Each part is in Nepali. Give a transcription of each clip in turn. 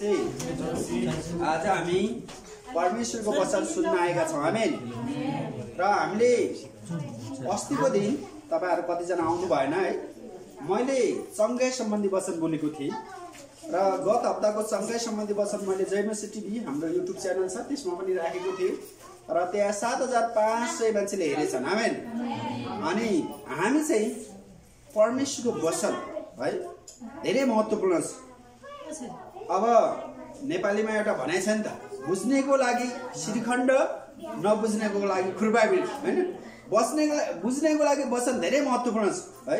आज हामी परमेश्वरको वचन सुन्न आएका छौँ। आमेन। र हामीले अस्तिको दिन तपाईहरु कतिजना आउनु भएन है। मैले सँगै सम्बन्धी वचन बोलेको थिएँ र गत हप्ताको सँगै सम्बन्धी वचन मैले जयमसी टिभी हाम्रो युट्युब च्यानल छ त्यसमा पनि राखेको थिएँ र त्यहाँ 7500 मान्छेले हेरेछन्। आमेन। अनि हामी चाहिँ परमेश्वरको वचन है धेरै महत्त्वपूर्ण छ। अब नेपालीमा एउटा भनाइ छ नि त, बुझ्नेको लागि श्रीखण्ड, नबुझ्नेको लागि खुर्बाबिट हैन। बुझ्नेको लागि वचन धेरै महत्त्वपूर्ण छ है।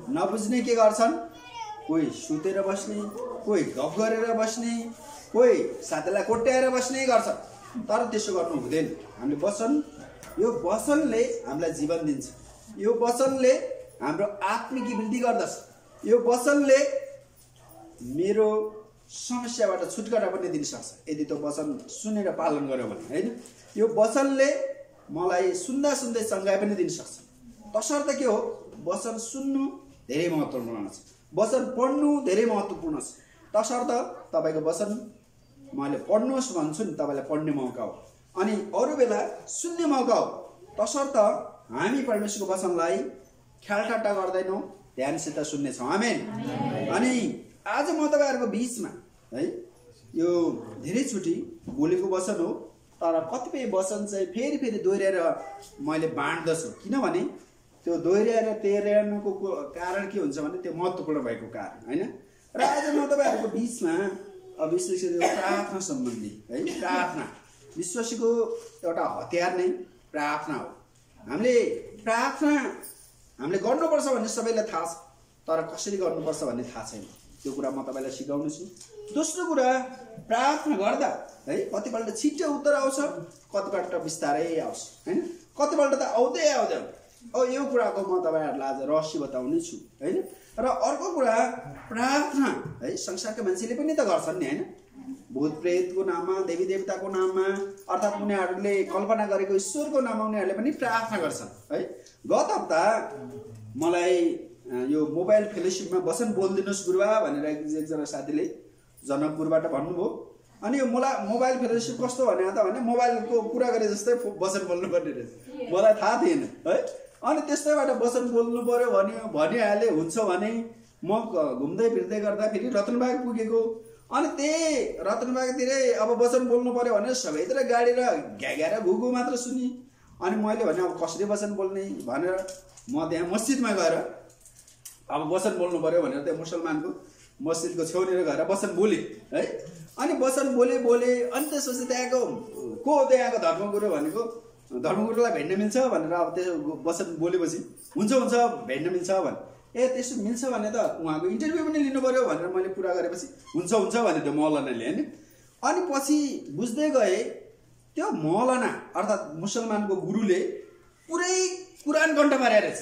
नबुझ्ने के गर्छन्, कोही सुतेर बस्ने, कोही गफ गरेर बस्ने, कोही साथीलाई कोट्याएर बस्ने गर्छ। तर त्यसो गर्नु हुँदैन। हामीले वचन, यो वचनले हामीलाई जीवन दिन्छ। यो वचनले हाम्रो आत्मिक वृद्धि गर्दछ। यो वचनले मेरो समस्याबाट छुटकारा पनि दिन सक्छ यदि त्यो वचन सुनेर पालन गर्यो भने हैन। यो वचनले मलाई सुन्दा सुन्दै चङ्गाइ पनि दिन सक्छ। तसर्थ के हो, वचन सुन्नु धेरै महत्त्वपूर्ण छ, वचन पढ्नु धेरै महत्त्वपूर्ण छ। तसर्थ तपाईको वचन मैले पढ्नुहोस् भन्छु नि, तपाईलाई पढ्ने मौका हो अनि अरू बेला सुन्ने मौका हो। तसर्थ हामी परमेश्वरको वचनलाई ख्यालठट्टा गर्दैनौँ, ध्यानसित सुन्नेछौँ। आमेन। अनि आज म तपाईहरुको बीचमा है यो धेरैचोटि बोलेको वचन हो, तर कतिपय वचन चाहिँ फेरि फेरि दोहोर्याएर मैले बाँड्दछु। किनभने त्यो दोहोर्याएर तेर्याउनुको कारण के हुन्छ भने त्यो महत्त्वपूर्ण भएको कारण हैन। र आज म तपाईहरुको बीचमा विशेष गरी प्रार्थना सम्बन्धी है, प्रार्थना विश्वासीको एउटा हतियार नै प्रार्थना हो। हामीले प्रार्थना हामीले गर्नुपर्छ भन्ने सबैलाई थाहा छ, तर कसरी गर्नुपर्छ भन्ने थाहा छैन। त्यो कुरा म तपाईलाई सिकाउनु छु। दोस्रो कुरा, प्रार्थना गर्दा है कतिपल्ट छिट्टो उत्तर आउँछ, कतिपल्ट बिस्तारै आउँछ हैन। कतिपल्ट त आउँदै आउँदैन। यो कुराको म तपाईहरुलाई आज रहस्य बताउने छु हैन। र अर्को कुरा, प्रार्थना है संसारका मान्छेले पनि त गर्छन् नि हैन। भूत प्रेतको नाममा, देवी देवताको नाममा, अर्थात् उनीहरूले कल्पना गरेको ईश्वरको नाममा उनीहरूले पनि प्रार्थना गर्छन् है। गत हप्ता मलाई यो मोबाइल फेलोशिपमा वचन बोलिदिनुहोस् गुरुबा भनेर एकजना साथीले जनकपुरबाट भन्नुभयो। अनि यो मोबाइल फेलोशिप कस्तो भने मोबाइलको कुरा गरे जस्तै वचन बोल्नु पर्ने रहेछ। मलाई थाहा थिएन है। अनि त्यस्तैबाट वचन बोल्नु पर्यो भनिहाले हुन्छ भने म घुम्दै फिर्दै गर्दा फेरि रतनबाग पुगेको। अनि त्यही रतनबागतिरै अब वचन बोल्नु पर्यो भने सबैतिर गाडी र घ्याघ्याएर घुघु मात्र सुनि। अनि मैले भने अब कसरी वचन बोल्ने भनेर म त्यहाँ मस्जिदमा गएर अब वचन बोल्नु पर्यो भनेर त्यहाँ मुसलमानको मस्जिदको छेउनेर गएर वचन बोले है। अनि वचन बोले अनि त्यसपछि त्यहाँको धर्मगुरु भनेको, धर्मगुरुलाई भेट्न मिल्छ भनेर अब त्यो वचन बोलेपछि हुन्छ भेट्न मिल्छ भने, त्यसो मिल्छ भने त उहाँको इन्टरभ्यू पनि लिनु पर्यो भनेर मैले पुरा गरेपछि हुन्छ भने त्यो मौलानाले हैन। अनि पछि बुझ्दै गए त्यो मौलाना अर्थात् मुसलमानको गुरुले पुरै कुरान कण्ठ पारेको रहेछ।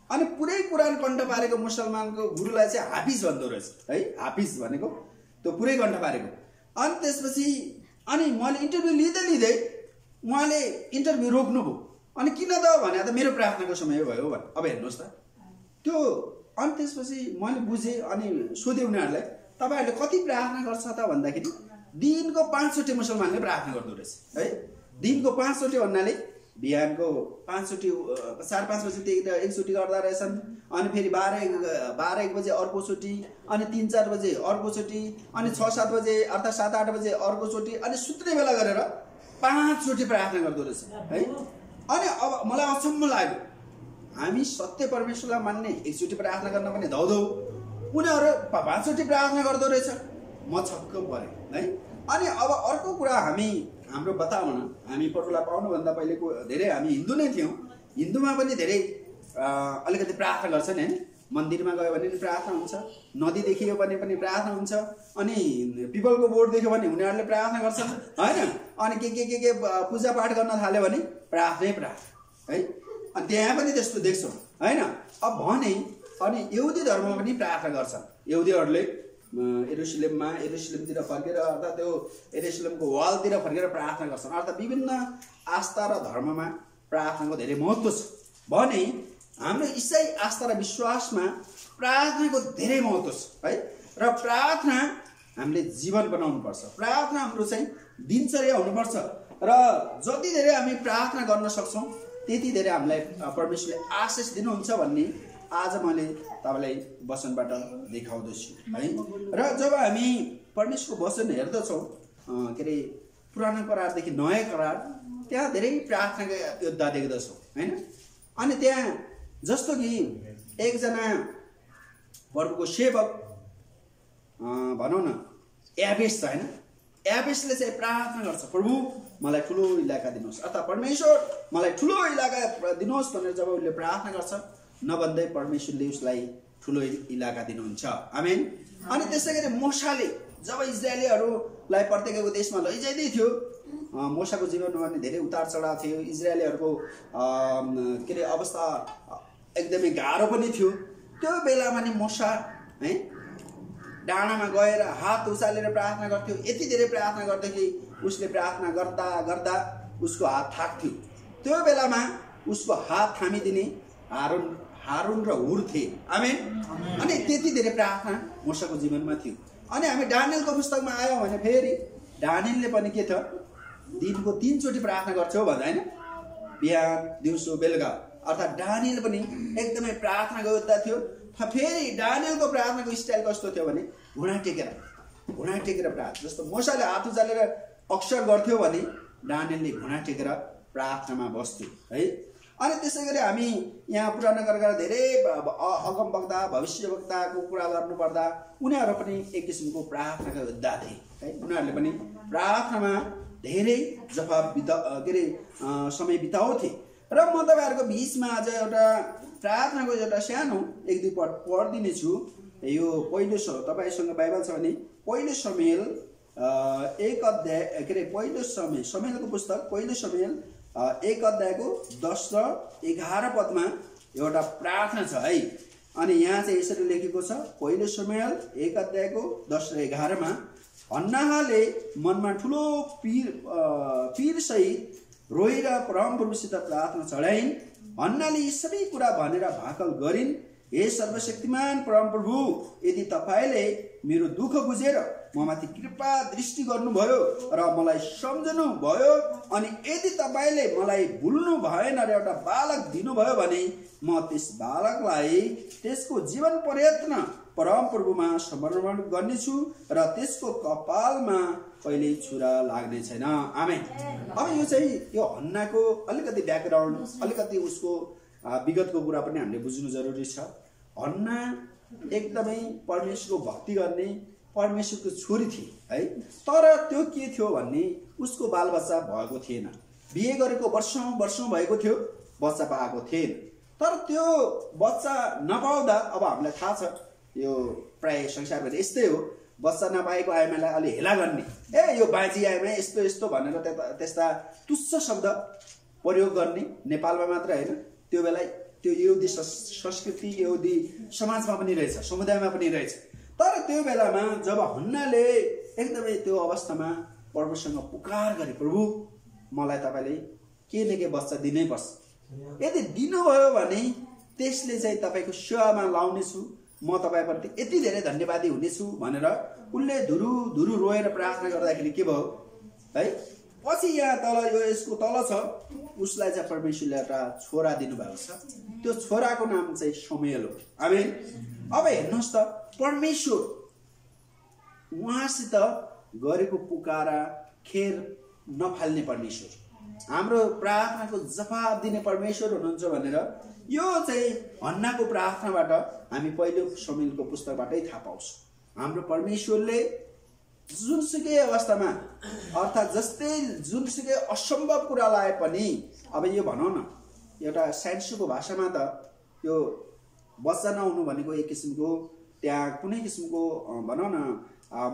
अनि पुरै कुरान कण्ठ पारेको मुसलमानको गुरुलाई चाहिँ हाफिज भन्दो रहेछ है। हाफिज भनेको त्यो पुरै कण्ठ पारेको। अनि त्यसपछि अनि मैले इन्टरभ्यू लिँदै उहाँले इन्टरभ्यू रोक्नुभयो। अनि किन त भने त मेरो प्रार्थनाको समय भयो भने। अब हेर्नुहोस् त त्यो। अनि त्यसपछि मैले बुझेँ अनि सोधेँ उनीहरूलाई, तपाईँहरूले कति प्रार्थना गर्छ त भन्दाखेरि दिनको 5 चोटि मुसलमानले प्रार्थना गर्दो रहेछ है। दिनको 5 चोटि भन्नाले बिहानको 5 चोटि, 4-5 बजीतिर एकचोटि गर्दा रहेछन्। अनि फेरि 12-1 बजे अर्को चोटि, अनि 3-4 बजे अर्को चोटि, अनि 6-7 बजे अर्थात् 7-8 बजे अर्को चोटि, अनि सुत्ने बेला गरेर 5 चोटि प्रार्थना गर्दो रहेछ है। अनि अब मलाई अचम्म लाग्यो, हामी सत्य परमेश्वरलाई मान्ने एकचोटि प्रार्थना गर्न पनि धौधौ, उनीहरू 5 चोटि प्रार्थना गर्दो रहेछ। म छक्क परेँ है। अनि अब अर्को कुरा, हाम्रो बताउन, हामी पटुला पाउनुभन्दा पहिलेको धेरै हामी हिन्दू नै थियौँ। हिन्दूमा पनि धेरै अलिकति प्रार्थना गर्छन् हैन। मन्दिरमा गयो भने पनि प्रार्थना हुन्छ, नदी देखियो भने पनि प्रार्थना हुन्छ, अनि पिपलको बोर्ड देख्यो भने उनीहरूले प्रार्थना गर्छन् हैन। अनि के पूजापाठ गर्न थाल्यो भने प्रार्थना है। अनि त्यहाँ पनि त्यस्तो देख्छौँ हैन। अब भने अनि यहुदी धर्ममा पनि प्रार्थना गर्छन्। यहुदीहरूले यरुशलेमतिर फर्केर अर्थात् त्यो यरुशलेमको वालतिर फर्केर प्रार्थना गर्छन्। अर्थात् विभिन्न आस्था र धर्ममा प्रार्थनाको धेरै महत्त्व छ भने हाम्रो इसाई आस्था र विश्वासमा प्रार्थनाको धेरै महत्त्व छ है। र प्रार्थना हामीले जीवन बनाउनु पर्छ। प्रार्थना हाम्रो चाहिँ दिनचर्या हुनुपर्छ र जति धेरै हामी प्रार्थना गर्न सक्छौँ त्यति धेरै हामीलाई परमेश्वरले आशिष दिनुहुन्छ भन्ने आज मैले तपाईलाई वचनबाट देखाउँदैछु है। र जब हामी परमेश्वरको वचन हेर्दछौँ के अरे पुरानो करारदेखि नयाँ करार, त्यहाँ धेरै प्रार्थनाका योद्धा देख्दछौँ हैन। अनि त्यहाँ जस्तो कि एकजना प्रभुको सेवक भनौँ न याबेस छ हैन, याबेसले चाहिँ प्रार्थना गर्छ, प्रभु मलाई ठुलो इलाका दिनुहोस् अथवा परमेश्वर मलाई ठुलो इलाका दिनुहोस् भनेर जब उसले प्रार्थना गर्छ नभन्दै परमेश्वरले उसलाई ठुलो इलाका दिनुहुन्छ। आमेन। अनि त्यसै गरी मूसाले जब इजरायलीहरूलाई प्रत्येकको देशमा लैजाँदै थियो, मूसाको जीवनमा पनि धेरै उतार चढाव थियो, इजरायलीहरूको के अरे अवस्था एकदमै गाह्रो पनि थियो। त्यो बेलामा नि मूसा है डाँडामा गएर हात उचालेर प्रार्थना गर्थ्यो। यति धेरै प्रार्थना गर्थ्यो कि उसले प्रार्थना गर्दा गर्दा उसको हात थाक्थ्यो। त्यो बेलामा उसको हात थामिदिने हारुन र हुर थिए। आमेन। अनि त्यति धेरै प्रार्थना मूसाको जीवनमा थियो। अनि हामी दानियलको पुस्तकमा आयौँ भने फेरि दानियलले पनि के थियो, दिनको 3 चोटि प्रार्थना गर्थ्यो भन्दा हैन, बिहान दिउँसो बेलुका। अर्थात् दानियल पनि एकदमै प्रार्थनाको योद्धा थियो। फेरि दानियलको प्रार्थनाको स्टाइल कस्तो थियो भने घुँडा टेकेर प्रार्थना। जस्तो मूसाले हात उचालेर अक्षर गर्थ्यो भने दानियलले घुँडा टेकेर प्रार्थनामा बस्थ्यो है। अनि त्यसै गरी हामी यहाँ पुरानो गरेर धेरै अगम वक्ता भविष्यवक्ताको कुरा गर्नुपर्दा उनीहरू पनि एक किसिमको प्रार्थनाका योद्धा थिए है। उनीहरूले पनि प्रार्थनामा धेरै समय बिताउँथे। र म तपाईँहरूको बिचमा आज एउटा प्रार्थनाको एउटा सानो 1-2 पद पढिदिनेछु। यो पहिलो तपाईँसँग बाइबल छ भने पहिलो शमूएल 1 अध्याय के अरे पहिलो शमूएलको पुस्तक पहिलो शमूएल 1 अध्यायको 10 र 11 पदमा एउटा प्रार्थना छ है। अनि यहाँ चाहिँ यसरी लेखेको छ, पहिलो शमूएल 1 अध्यायको 10 र 11 मा हन्नाहले मनमा ठुलो पीर सहित रोएर परमप्रभुसित प्रार्थना चढाइन्। हन्नाले यी सबै कुरा भनेर भाकल गरिन्, हे सर्वशक्तिमान परमप्रभु, यदि तपाईले मेरो दुःख बुझेर ममाथि कृपा दृष्टि गर्नुभयो र मलाई सम्झनु भयो अनि यदि तपाईले मलाई भुल्नु भएन र एउटा बालक दिनुभयो भने म त्यस बालकलाई त्यसको जीवन पर्यन्त परमप्रभुमा समर्पण गर्नेछु र त्यसको कपालमा कहिल्यै छुरा लाग्ने छैन। आमेन। अब यो चाहिँ यो हन्नाको अलिकति ब्याकग्राउन्ड, अलिकति उसको विगतको कुरा पनि हामीले बुझ्नु जरुरी छ। हन्ना एकदमै परमेश्वरको भक्ति गर्ने परमेश्वरको छोरी थिए है। तर त्यो के थियो भन्ने उसको बालबच्चा भएको थिएन। बिहे गरेको वर्षौं भएको थियो, बच्चा पाएको थिएन। तर त्यो बच्चा नपाउँदा अब हामीलाई थाहा छ यो प्राय संसारभरि यस्तै हो, बच्चा नपाएको आमालाई अलि हेला गर्ने, यो बाजी आमा यस्तो यस्तो भनेर त्यस्ता तुच्छ शब्द प्रयोग गर्ने। नेपालमा मात्र होइन, त्यो बेला त्यो यहुदी संस्कृति यहुदी समाजमा पनि रहेछ, समुदायमा पनि रहेछ। तर त्यो बेलामा जब हन्नाले एकदमै त्यो अवस्थामा प्रभुसँग पुकार गरे, प्रभु मलाई तपाईले के न के बच्चा दिनै पर्छ, यदि दिनुभयो भने त्यसले चाहिँ तपाईको सेवामा लाउनेछु, म तपाईप्रति यति धेरै धन्यवादी हुनेछु भनेर उनले धुरु रोएर प्रार्थना गर्दाखेरि के भयो है। पछि यहाँ तल यो यसको तल छ, उसलाई चाहिँ परमेश्वरले एउटा छोरा दिनुभएको छ। त्यो छोराको नाम चाहिँ शमूएल हो। आमेन। अब हेर्नुहोस् त, परमेश्वर उहाँसित गरेको पुकारा खेर नफाल्ने परमेश्वर, हाम्रो प्रार्थनाको जवाब दिने परमेश्वर हुनुहुन्छ भनेर यो चाहिँ हन्नाको प्रार्थनाबाट हामी पहिलो शमूएलको पुस्तकबाटै थाहा पाउँछौँ। हाम्रो परमेश्वरले जुनसुकै अवस्थामा अर्थात् जस्तै जुनसुकै असम्भव कुरालाई पनि, अब यो भनौँ न एउटा साइन्सको भाषामा त यो बच्चा नहुनु भनेको एक किसिमको त्यहाँ कुनै किसिमको भनौँ न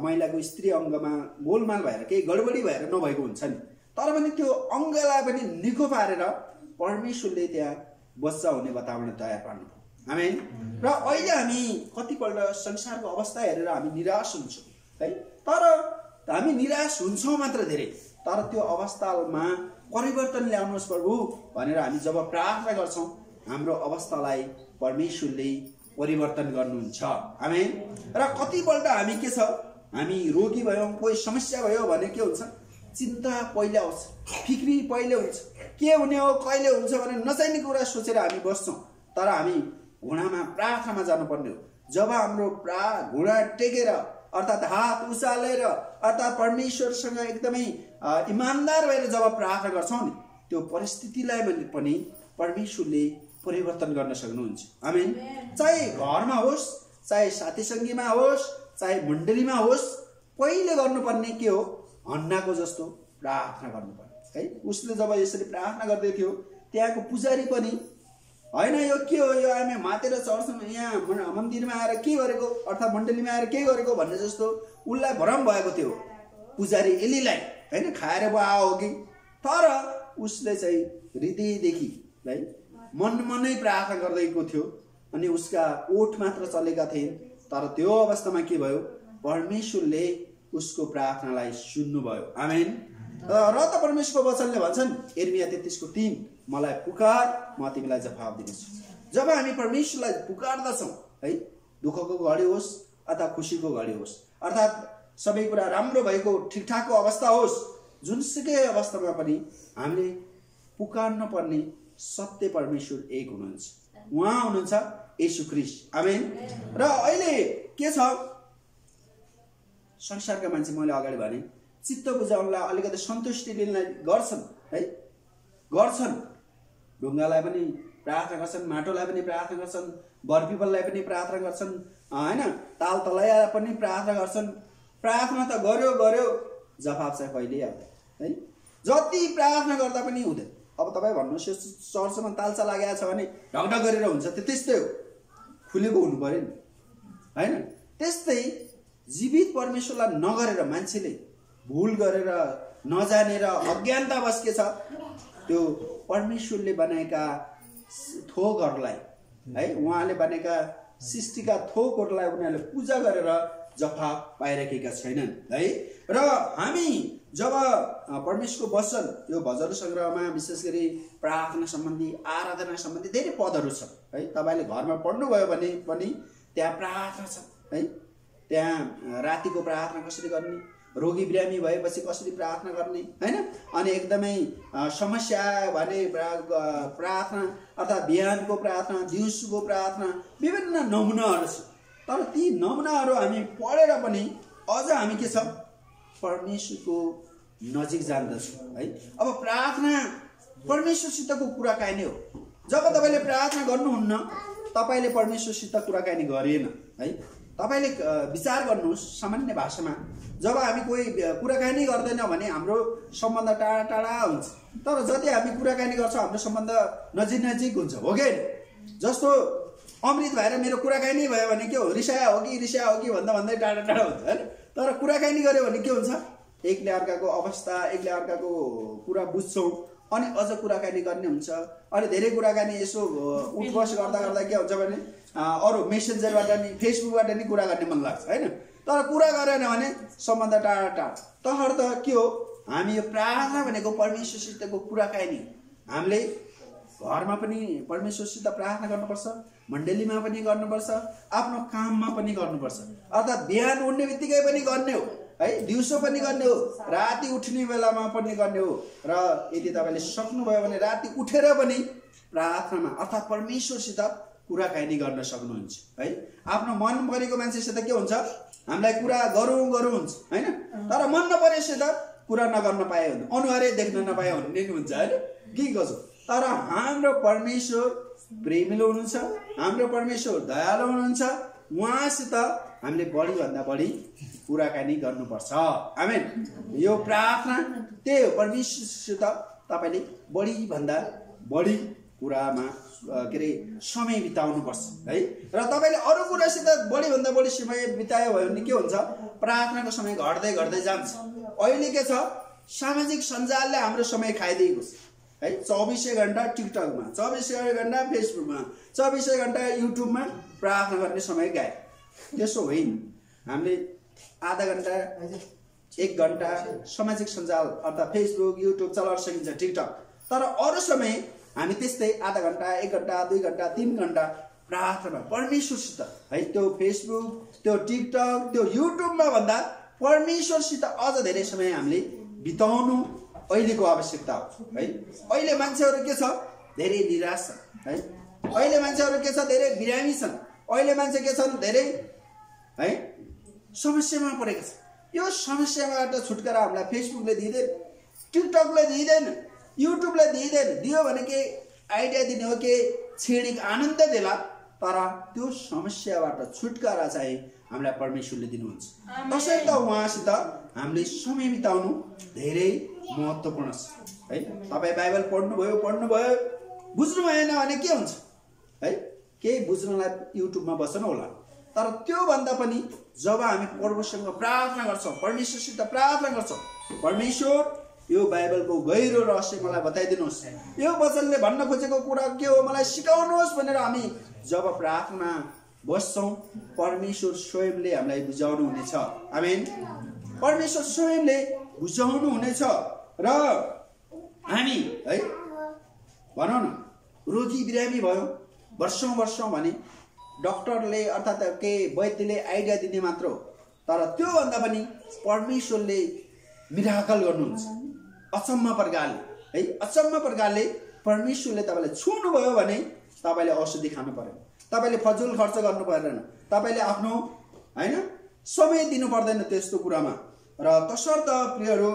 महिलाको स्त्री अङ्गमा गोलमाल भएर केही गडबडी भएर नभएको हुन्छ नि, तर पनि त्यो अङ्गलाई पनि निको पारेर परमेश्वरले त्यहाँ बच्चा हुने बताउन तयार पार्नुभयो। आमेन। र अहिले हामी कतिपल्ट संसारको अवस्था हेरेर हामी निराश हुन्छौँ है। तर हामी निराश हुन्छौँ मात्र धेरै, तर त्यो अवस्थामा परिवर्तन ल्याउनुहोस् प्रभु भनेर हामी जब प्रार्थना गर्छौँ हाम्रो अवस्थालाई परमेश्वरले परिवर्तन गर्नुहुन्छ। आमेन। र कतिपल्ट हामी के छ हामी रोगी भयौँ, कोही समस्या भयो भने के हुन्छ, चिन्ता पहिले आउँछ, फिक्री पहिले हुन्छ, के हुने हो कहिले हुन्छ भने नचाहिने कुरा सोचेर हामी बस्छौँ। तर हामी घुँडामा प्रार्थनामा जानुपर्ने हो। जब हाम्रो घुँडा टेकेर अर्थात् हात उचालेर अर्थात् परमेश्वरसँग एकदमै इमानदार भएर जब प्रार्थना गर्छौँ नि, त्यो परिस्थितिलाई पनि परमेश्वरले परिवर्तन गर्न सक्नुहुन्छ। आमेन। चाहे घरमा होस्, चाहे साथी सङ्गीमा होस्, चाहे मण्डलीमा होस्, पहिले गर्नुपर्ने के हो, हन्नाको जस्तो प्रार्थना गर्नुपर्ने है। उसले जब यसरी प्रार्थना गर्दै थियो, त्यहाँको पुजारी पनि होइन यो के हो, यो हामी मातेर चर्चमा यहाँ मन्दिरमा आएर के गरेको अर्थात् मण्डलीमा आएर के गरेको भन्ने जस्तो उसलाई भ्रम भएको थियो पुजारी एलीलाई, होइन, खाएर पो आयो कि। तर उसले चाहिँ हृदयदेखि है मनै प्रार्थना गर्दैको थियो अनि उसका ओठ मात्र चलेका थिए। तर त्यो अवस्थामा के भयो, परमेश्वरले उसको प्रार्थनालाई सुन्नुभयो। आमेन। र त परमेश्वरको वचनले भन्छन् यिर्मया 33:3, मलाई पुकार म तिमीलाई जवाफ दिनेछु। जब हामी परमेश्वरलाई पुकार्दछौँ है, दुःखको घडी होस् अथवा खुसीको घडी होस्, अर्थात् सबै कुरा राम्रो भएको ठिकठाकको अवस्था होस्, जुनसुकै अवस्थामा पनि हामीले पुकार्न पर्ने सत्य परमेश्वर एक हुनुहुन्छ, उहाँ हुनुहुन्छ येशू ख्रीष्ट। आमेन। र अहिले के छ, संसारका मान्छे मैले अगाडि भने चित्त बुझाउनलाई अलिकति सन्तुष्टि लिनलाई गर्छन् है, गर्छन्, ढुङ्गालाई पनि प्रार्थना गर्छन्, माटोलाई पनि प्रार्थना गर्छन्, बरपिपललाई पनि प्रार्थना गर्छन्, होइन, ताल तलैया पनि प्रार्थना गर्छन्। प्रार्थना त गर्यो गर्यो, जवाफ चाहिँ कहिल्यै आउँदैन है। जति प्रार्थना गर्दा पनि हुँदैन। अब तपाईँ भन्नुहोस् यो चर्चमा तालचा लागेको छ भने ढकढक गरेर हुन्छ, त्यस्तै हो, खुलेको हुनु पर्यो नि, होइन। त्यस्तै जीवित परमेश्वरलाई नगरेर मान्छेले भुल गरेर नजानेर अज्ञानतावश के छ, त्यो परमेश्वरले बनाएका थोकहरूलाई है, उहाँले बनाएका सृष्टिका थोकहरूलाई उनीहरूले पूजा गरेर जवाफ पाइरहेका छैनन् है। र हामी जब परमेश्वरको वचन, यो भजन सङ्ग्रहमा विशेष गरी प्रार्थना सम्बन्धी, आराधना सम्बन्धी धेरै पदहरू छ है। तपाईँले घरमा पढ्नुभयो भने पनि त्यहाँ प्रार्थना छ है। त्यहाँ रातिको प्रार्थना कसरी गर्ने, रोगी बिरामी भएपछि कसरी प्रार्थना गर्ने, होइन, अनि एकदमै समस्या भने प्रार्थना अर्थात् बिहानको प्रार्थना, दिउँसोको प्रार्थना, विभिन्न नमुनाहरू छ। तर ती नमुनाहरू हामी पढेर पनि अझ हामी के छ, परमेश्वरको नजिक जान्दछौँ है। अब प्रार्थना परमेश्वरसितको कुराकानी हो। जब तपाईँले प्रार्थना गर्नुहुन्न, तपाईँले परमेश्वरसित कुराकानी गरेन है। तपाईँले विचार गर्नुहोस्, सामान्य भाषामा जब हामी कोही कुराकानी गर्दैन भने हाम्रो सम्बन्ध टाढा टाढा हुन्छ, तर जति हामी कुराकानी गर्छौँ हाम्रो सम्बन्ध नजिक नजिक हुन्छ, हो कि? जस्तो अमृत भएर मेरो कुराकानी भयो भने के हो, रिसाया हो कि भन्दा भन्दै टाढा टाढा हुन्छ होइन। तर कुराकानी गऱ्यो भने के हुन्छ, एकले अर्काको अवस्था, एकले अर्काको कुरा बुझ्छौँ अनि अझ कुराकानी गर्ने हुन्छ। अनि धेरै कुराकानी यसो उठबस गर्दा गर्दा के हुन्छ भने अरू मेसेन्जरबाट नि फेसबुकबाट नि कुरा गर्ने मन लाग्छ होइन। तर कुरा गरेन भने सम्बन्ध टाढा टाढा। तर त के हो, हामी यो प्रार्थना भनेको परमेश्वरसितको कुराकानी। हामीले घरमा पनि परमेश्वरसित प्रार्थना गर्नुपर्छ, मण्डलीमा पनि गर्नुपर्छ, आफ्नो काममा पनि गर्नुपर्छ। अर्थात् बिहान उठ्ने बित्तिकै पनि गर्ने हो है, दिउँसो पनि गर्ने हो, राति उठ्ने बेलामा पनि गर्ने हो। र यदि तपाईँले सक्नुभयो भने राति उठेर पनि प्रार्थनामा अर्थात् परमेश्वरसित कुराकानी गर्न सक्नुहुन्छ है। आफ्नो मन परेको मान्छेसित के हुन्छ, हामीलाई कुरा गरौँ हुन्छ होइन। तर मन नपरेसित कुरा नगर्न पाए हुन्छ, अनुहारै देख्न नपाए भन्ने हुन्छ होइन, के गर्छ। तर हाम्रो परमेश्वर प्रेमिलो हुनुहुन्छ, हाम्रो परमेश्वर दयालु हुनुहुन्छ, उहाँसित हामीले बढीभन्दा बढी कुराकानी गर्नुपर्छ। आमेन। यो प्रार्थना त्यही हो, परमेश्वरसित तपाईँले बढीभन्दा बढी कुरामा के अरे समय बिताउनुपर्छ है। र तपाईँले अरू कुरासित बढीभन्दा बढी समय बितायो भने के हुन्छ, प्रार्थनाको समय घट्दै घट्दै जान्छ। अहिले के छ, सामाजिक सञ्जालले हाम्रो समय खाइदिएको छ है। 24 घण्टा टिकटकमा, 24 घण्टा फेसबुकमा, 24 घण्टा युट्युबमा प्रार्थना गर्ने समय गए। त्यसो होइन, हामीले आधा घण्टा 1 घण्टा सामाजिक सञ्जाल अर्थात् फेसबुक युट्युब चलाउन सकिन्छ, टिकटक। तर अरू समय हामी त्यस्तै आधा घण्टा 1 घण्टा 2 घण्टा 3 घण्टा प्रार्थना परमेश्वरसित है। त्यो फेसबुक, त्यो टिकटक, त्यो युट्युबमा भन्दा परमेश्वरसित अझ धेरै समय हामीले बिताउनु अहिलेको आवश्यकता हो है। अहिले मान्छेहरू के छ, धेरै निराश छन् है। अहिले मान्छेहरू के छ, धेरै बिरामी छन्। अहिले मान्छे के छन्, धेरै है समस्यामा परेका छन्। यो समस्याबाट छुटकारा हामीलाई फेसबुकले दिँदैन, टिकटकले दिँदैन, युट्युबले दिँदैन। दियो भने के आइडिया दिने हो, के क्षणिक आनन्द देला, तर त्यो समस्याबाट छुटकारा चाहिँ हामीलाई परमेश्वरले दिनुहुन्छ। त्यसैले त उहाँसित हामीले समय बिताउनु धेरै महत्त्वपूर्ण छ है। तपाईँ बाइबल पढ्नुभयो बुझ्नु भएन भने के हुन्छ है, केही बुझ्नलाई युट्युबमा बस्नु होला। तर त्यो भन्दा पनि जब हामी प्रभुसँग प्रार्थना गर्छौँ, परमेश्वरसित प्रार्थना गर्छौँ, परमेश्वर यो बाइबलको गहिरो रहस्य मलाई बताइदिनुहोस्, यो वचनले भन्न खोजेको कुरा के हो मलाई सिकाउनुहोस् भनेर हामी जब प्रार्थना बस्छौँ, परमेश्वर स्वयंले हामीलाई बुझाउनु हुनेछ। आमेन। परमेश्वर स्वयंले बुझाउनु हुनेछ। र हामी है भनौँ न, रोगी बिरामी भयो वर्षौं भने डाक्टरले अर्थात् के वैद्यले आइडिया दिने मात्र हो, तर त्योभन्दा पनि परमेश्वरले मिराकल गर्नुहुन्छ अचम्म प्रकारले है। अचम्म प्रकारले परमेश्वरले तपाईँलाई छुनुभयो भने तपाईँले औषधि खानु पर्दैन, तपाईँले फजुल खर्च गर्नु पर्दैन, तपाईँले आफ्नो होइन समय दिनु पर्दैन त्यस्तो कुरामा। र तसर्थ प्रियहरू,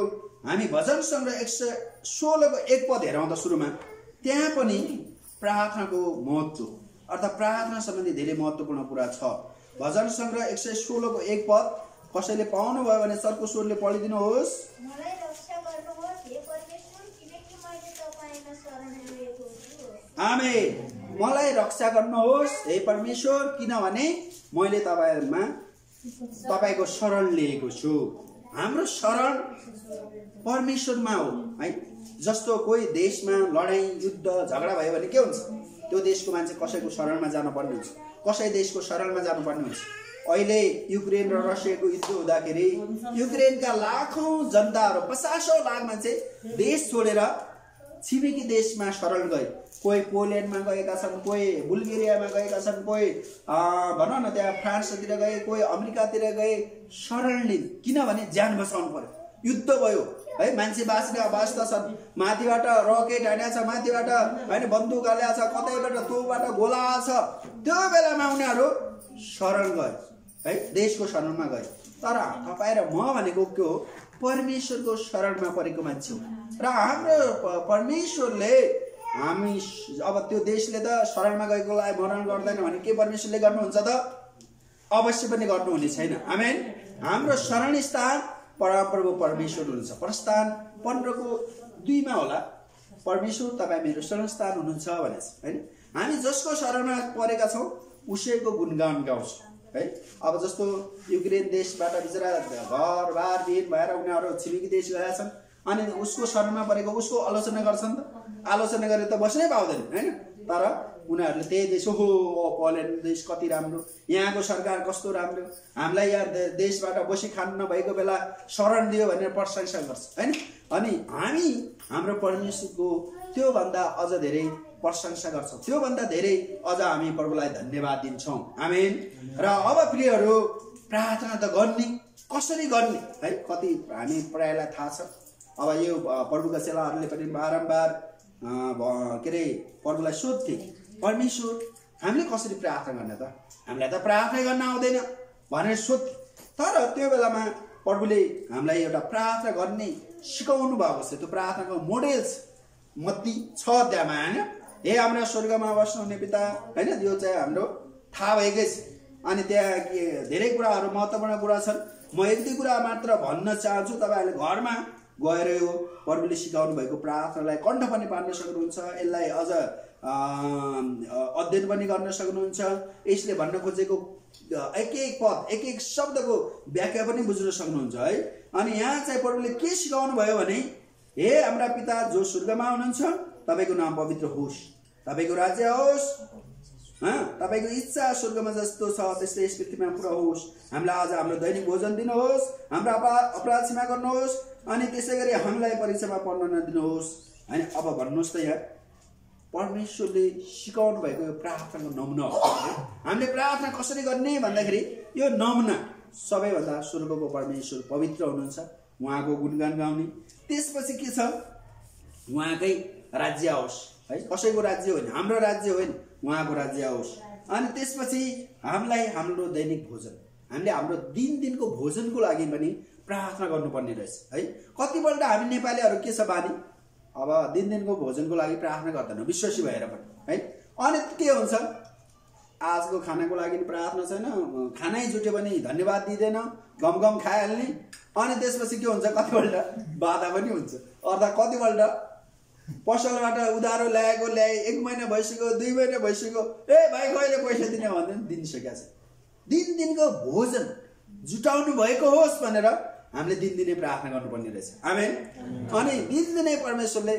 हामी भजन सङ्ग्रह 116 को 1 पद हेरौँ त सुरुमा, त्यहाँ पनि प्रार्थनाको महत्त्व अर्थात् प्रार्थना सम्बन्धी धेरै महत्त्वपूर्ण कुरा छ। भजन सङ्ग्रह 116 को 1 पद कसैले पाउनु भयो भने चर्को स्वरले पढिदिनुहोस्। आमेन। मलाई रक्षा गर्नुहोस् हे परमेश्वर, किनभने मैले तपाईँको शरण लिएको छु। हाम्रो शरण परमेश्वरमा हो है। जस्तो कोही देशमा लडाई युद्ध झगडा भयो भने के हुन्छ, त्यो देशको मान्छे कसैको शरणमा जानुपर्ने हुन्छ, कसै देशको शरणमा जानुपर्ने हुन्छ। अहिले युक्रेन र रसियाको युद्ध हुँदाखेरि युक्रेनका लाखौं जनताहरू 50औं लाख मान्छे देश छोडेर छिमेकी देशमा शरण गए। कोही पोल्यान्डमा गएका छन्, कोही बुल्गेरियामा गएका छन्, कोही भनौँ न त्यहाँ फ्रान्सतिर गए, कोही अमेरिकातिर गए शरण लिन, किनभने ज्यान बचाउनु पर्यो। युद्ध भयो है, मान्छे बाँच्दा छन्, माथिबाट रकेट हानेको छ, माथिबाट होइन बन्दुक हालेको छ, कतैबाट तोबाट गोला छ, त्यो बेलामा उनीहरू शरण गए है, देशको शरणमा गए। तर तपाईँ र म भनेको के हो, परमेश्वरको शरणमा परेको मान्छे हो। र हाम्रो परमेश्वरले हामी अब त्यो देशले त शरणमा गएकोलाई मरण गर्दैन भने के परमेश्वरले गर्नुहुन्छ त? अवश्य पनि गर्नुहुने छैन। आमेन। हाम्रो शरण स्थान परमप्रभु परमेश्वर हुनुहुन्छ। प्रस्थान 15 को 2 मा होला, परमेश्वर तपाईँ मेरो शरण स्थान हुनुहुन्छ भनेछ हैन। हामी जसको शरणमा परेका छौँ उसैको गुणगान गाउँछौँ है। अब जस्तो युक्रेन देशबाट बिचरा घरबार विहीन भएर उनीहरू छिमेकी देश गएका छन्, अनि उसको शरणमा परेको उसको आलोचना गर्छन्, त आलोचना गरेर त बस्नै पाउँदैन हैन। तर उनीहरूले त्यही देश, हो पोल्यान्ड देश कति राम्रो, यहाँको सरकार कस्तो राम्रो, हामीलाई यहाँ देशबाट बसी खान नभएको बेला शरण दियो भनेर प्रशंसा गर्छ हैन। अनि हामी हाम्रो परमेश्वरको त्योभन्दा अझ धेरै प्रशंसा गर्छौँ, त्योभन्दा धेरै अझ हामी प्रभुलाई धन्यवाद दिन्छौँ। आमेन। र अब प्रियहरू, प्रार्थना त गर्ने, कसरी गर्ने है, कति हामी प्रायलाई थाहा छ। अब यो प्रभुका चेलाहरूले पनि बारम्बार के अरे प्रभुलाई सोध्थे, परमेश्वर हामीले कसरी प्रार्थना गर्ने त, हामीलाई त प्रार्थना गर्न आउँदैन भनेर सोध्थे। तर त्यो बेलामा प्रभुले हामीलाई एउटा प्रार्थना गर्ने सिकाउनु भएको छ। त्यो प्रार्थनाको मोडेल्स मत्ती 6 अध्यायमा हैन, हे हाम्रो स्वर्गमा बस्नुहुने पिता हैन, यो चाहिँ हाम्रो थाहा भएकै छ। अनि त्यहाँ धेरै कुराहरू महत्त्वपूर्ण कुरा छन्। म 1-2 कुरा मात्र भन्न चाहन्छु। तपाईँहरूले घरमा गएर यो प्रभुले सिकाउनु भएको प्रार्थनालाई कण्ठ पनि पार्न सक्नुहुन्छ, यसलाई अझ अध्ययन पनि गर्न सक्नुहुन्छ। यसले भन्न खोजेको एक पद, एक शब्दको व्याख्या पनि बुझ्न सक्नुहुन्छ है। अनि यहाँ चाहिँ प्रभुले के सिकाउनु भयो भने, हे हाम्रा पिता जो स्वर्गमा हुनुहुन्छ, तपाईँको नाम पवित्र होस्, तपाईँको राज्य होस्, तपाईँको इच्छा स्वर्गमा जस्तो छ त्यस्तै यस पृथ्वीमा पुरा होस्। हामीलाई आज हाम्रो दैनिक भोजन दिनुहोस्, हाम्रो अपराध क्षमा गर्नुहोस्, अनि त्यसै गरी हामीलाई परीक्षामा पर्न नदिनुहोस् हैन। अब भन्नुहोस् त यहाँ परमेश्वरले सिकाउनु भएको यो प्रार्थनाको नमुना हो। हामीले प्रार्थना कसरी गर्ने भन्दाखेरि यो नमुना सबैभन्दा स्वर्गको परमेश्वर पवित्र हुनुहुन्छ, उहाँको गुणगान गाउने। त्यसपछि के छ, उहाँकै राज्य आओस् है, कसैको राज्य होइन, हाम्रो राज्य होइन, उहाँको राज्य आओस्। अनि त्यसपछि हामीलाई हाम्रो दैनिक भोजन, हामीले हाम्रो दिनको भोजनको लागि पनि प्रार्थना गर्नुपर्ने रहेछ है। कतिपल्ट हामी नेपालीहरू के छ बानी, अब दिनको भोजनको लागि प्रार्थना गर्दैन विश्वासी भएर पनि है। अनि के हुन्छ, आजको खानाको लागि प्रार्थना छैन, खानै जुट्यो भने धन्यवाद दिँदैन, गम खाइहाल्ने। अनि त्यसपछि के हुन्छ, कतिपल्ट बाधा पनि हुन्छ। अर्थात् कतिपल्ट पसलबाट उधारो ल्याए 1 महिना भइसक्यो, 2 महिना भइसक्यो, ए भाइ कहिले पैसा दिने भन्दै दिनसकेको छ। दिनको भोजन जुटाउनु भएको होस् भनेर हामीले दिनै प्रार्थना गर्नुपर्ने रहेछ। आमेन। अनि दिनै परमेश्वरले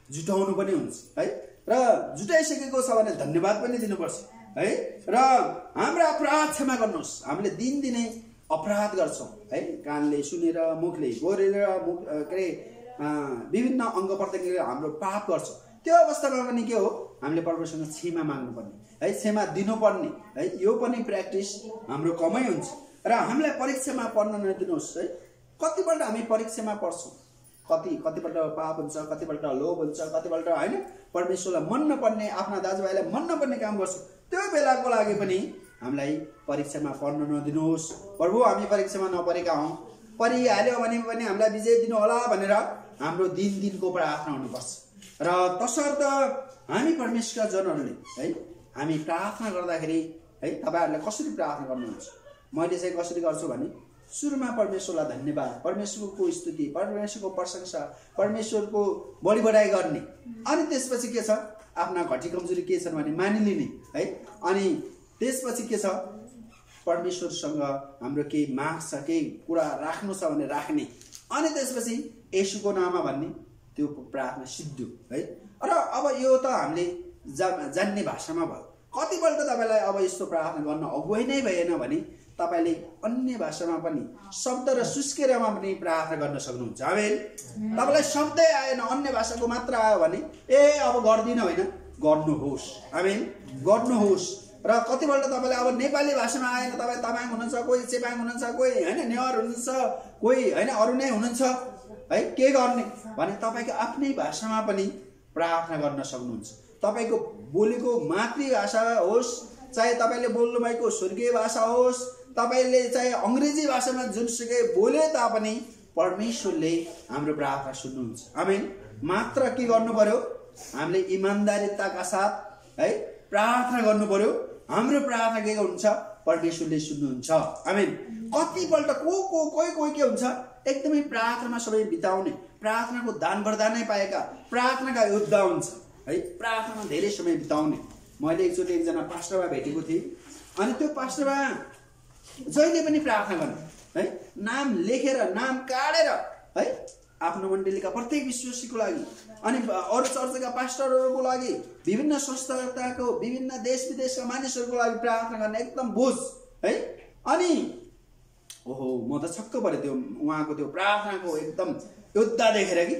जुटाउनु पनि हुन्छ है, र जुटाइसकेको छ भने धन्यवाद पनि दिनुपर्छ है। र हाम्रा अपराध क्षमा गर्नुहोस्, हामीले दिनै अपराध गर्छौँ है, कानले सुनेर, मुखले बोलेर, विभिन्न अङ्ग प्रत्यङ्गले हाम्रो पाप गर्छ। त्यो अवस्थामा पनि के हो, हामीले परमेश्वरसँग क्षमा माग्नुपर्ने है, क्षमा दिनुपर्ने है। यो पनि प्र्याक्टिस हाम्रो कमै हुन्छ। र हामीलाई परीक्षामा पर्न नदिनुहोस् है। कतिपल्ट हामी परीक्षामा पर्छौँ, कतिपल्ट पाप हुन्छ, कतिपल्ट लोभ हुन्छ, कतिपल्ट होइन परमेश्वरलाई मन नपर्ने, आफ्ना दाजुभाइलाई मन नपर्ने काम गर्छौँ। त्यो बेलाको लागि पनि हामीलाई परीक्षामा पर्न नदिनुहोस्। प्रभु हामी परीक्षामा नपरेका हौँ, परिहाल्यो भने पनि हामीलाई विजय दिनु होला भनेर हाम्रो दिनको प्रार्थना हुनुपर्छ। र तसर्थ हामी परमेश्वर जनहरूले है, हामी प्रार्थना गर्दाखेरि है, तपाईँहरूलाई कसरी प्रार्थना गर्नुहुन्छ, मैले चाहिँ कसरी गर्छु भने सुरुमा परमेश्वरलाई धन्यवाद, परमेश्वरको स्तुति, परमेश्वरको प्रशंसा, परमेश्वरको बढी बढाइ गर्ने। अनि त्यसपछि के छ, आफ्ना घटी कमजोरी के छन् भने मानिलिने है। अनि त्यसपछि के छ, परमेश्वरसँग हाम्रो केही माग छ, केही कुरा राख्नु छ भने राख्ने। अनि त्यसपछि येशूको नाममा भन्ने, त्यो प्रार्थना सिद्धो है। र अब यो त हामीले जान्ने भाषामा भयो। कतिपल्ट तपाईँलाई अब यस्तो प्रार्थना गर्न अगुवाई नै भएन भने तपाईँले अन्य भाषामा पनि शब्द र सुस्केरमा पनि प्रार्थना गर्न सक्नुहुन्छ। आमेन। तपाईँलाई शब्दै आएन, अन्य भाषाको मात्र आयो भने अब गर्दिनँ होइन, गर्नुहोस्। आमेन, गर्नुहोस्। र कतिपल्ट तपाईँले अब नेपाली भाषामा आएन, तपाईँ तामाङ हुनुहुन्छ, कोही चेपाङ हुनुहुन्छ, कोही होइन नेवार हुनुहुन्छ, कोही होइन अरू नै हुनुहुन्छ है, के गर्ने भने तपाईँको आफ्नै भाषामा पनि प्रार्थना गर्न सक्नुहुन्छ। तपाईँको बोलेको मातृभाषा होस्, चाहे तपाईँले बोल्नु भएको स्वर्गीय भाषा होस्, तपाईँले चाहे अङ्ग्रेजी भाषामा जुनसुकै बोले तापनि परमेश्वरले हाम्रो प्रार्थना सुन्नुहुन्छ। आमेन। मात्र के गर्नु पर्यो, हामीले इमान्दारिताका साथ है प्रार्थना गर्नु पर्यो। हाम्रो प्रार्थना के हुन्छ, परमेश्वरले सुन्नुहुन्छ। आमेन। कतिपल्ट कोही के हुन्छ, एकदमै प्रार्थनामा समय बिताउने, प्रार्थनाको दान वरदानै पाएका, प्रार्थनाका योद्धा हुन्छ है, प्रार्थनामा धेरै समय बिताउने। मैले एकचोटि एकजना पास्टरमा भेटेको थिएँ। अनि त्यो पास्टरमा जहिले पनि प्रार्थना गर्ने है, नाम लेखेर, नाम काटेर है, आफ्नो मण्डलीका प्रत्येक विश्वासीको लागि, अनि अरू चर्चका पास्टरहरूको लागि, विभिन्न संस्थाको, विभिन्न देश विदेशका मानिसहरूको लागि प्रार्थना गर्ने एकदम बोझ है। अनि ओहो, म त छक्क परेँ त्यो उहाँको त्यो प्रार्थनाको एकदम योद्धा देखेर कि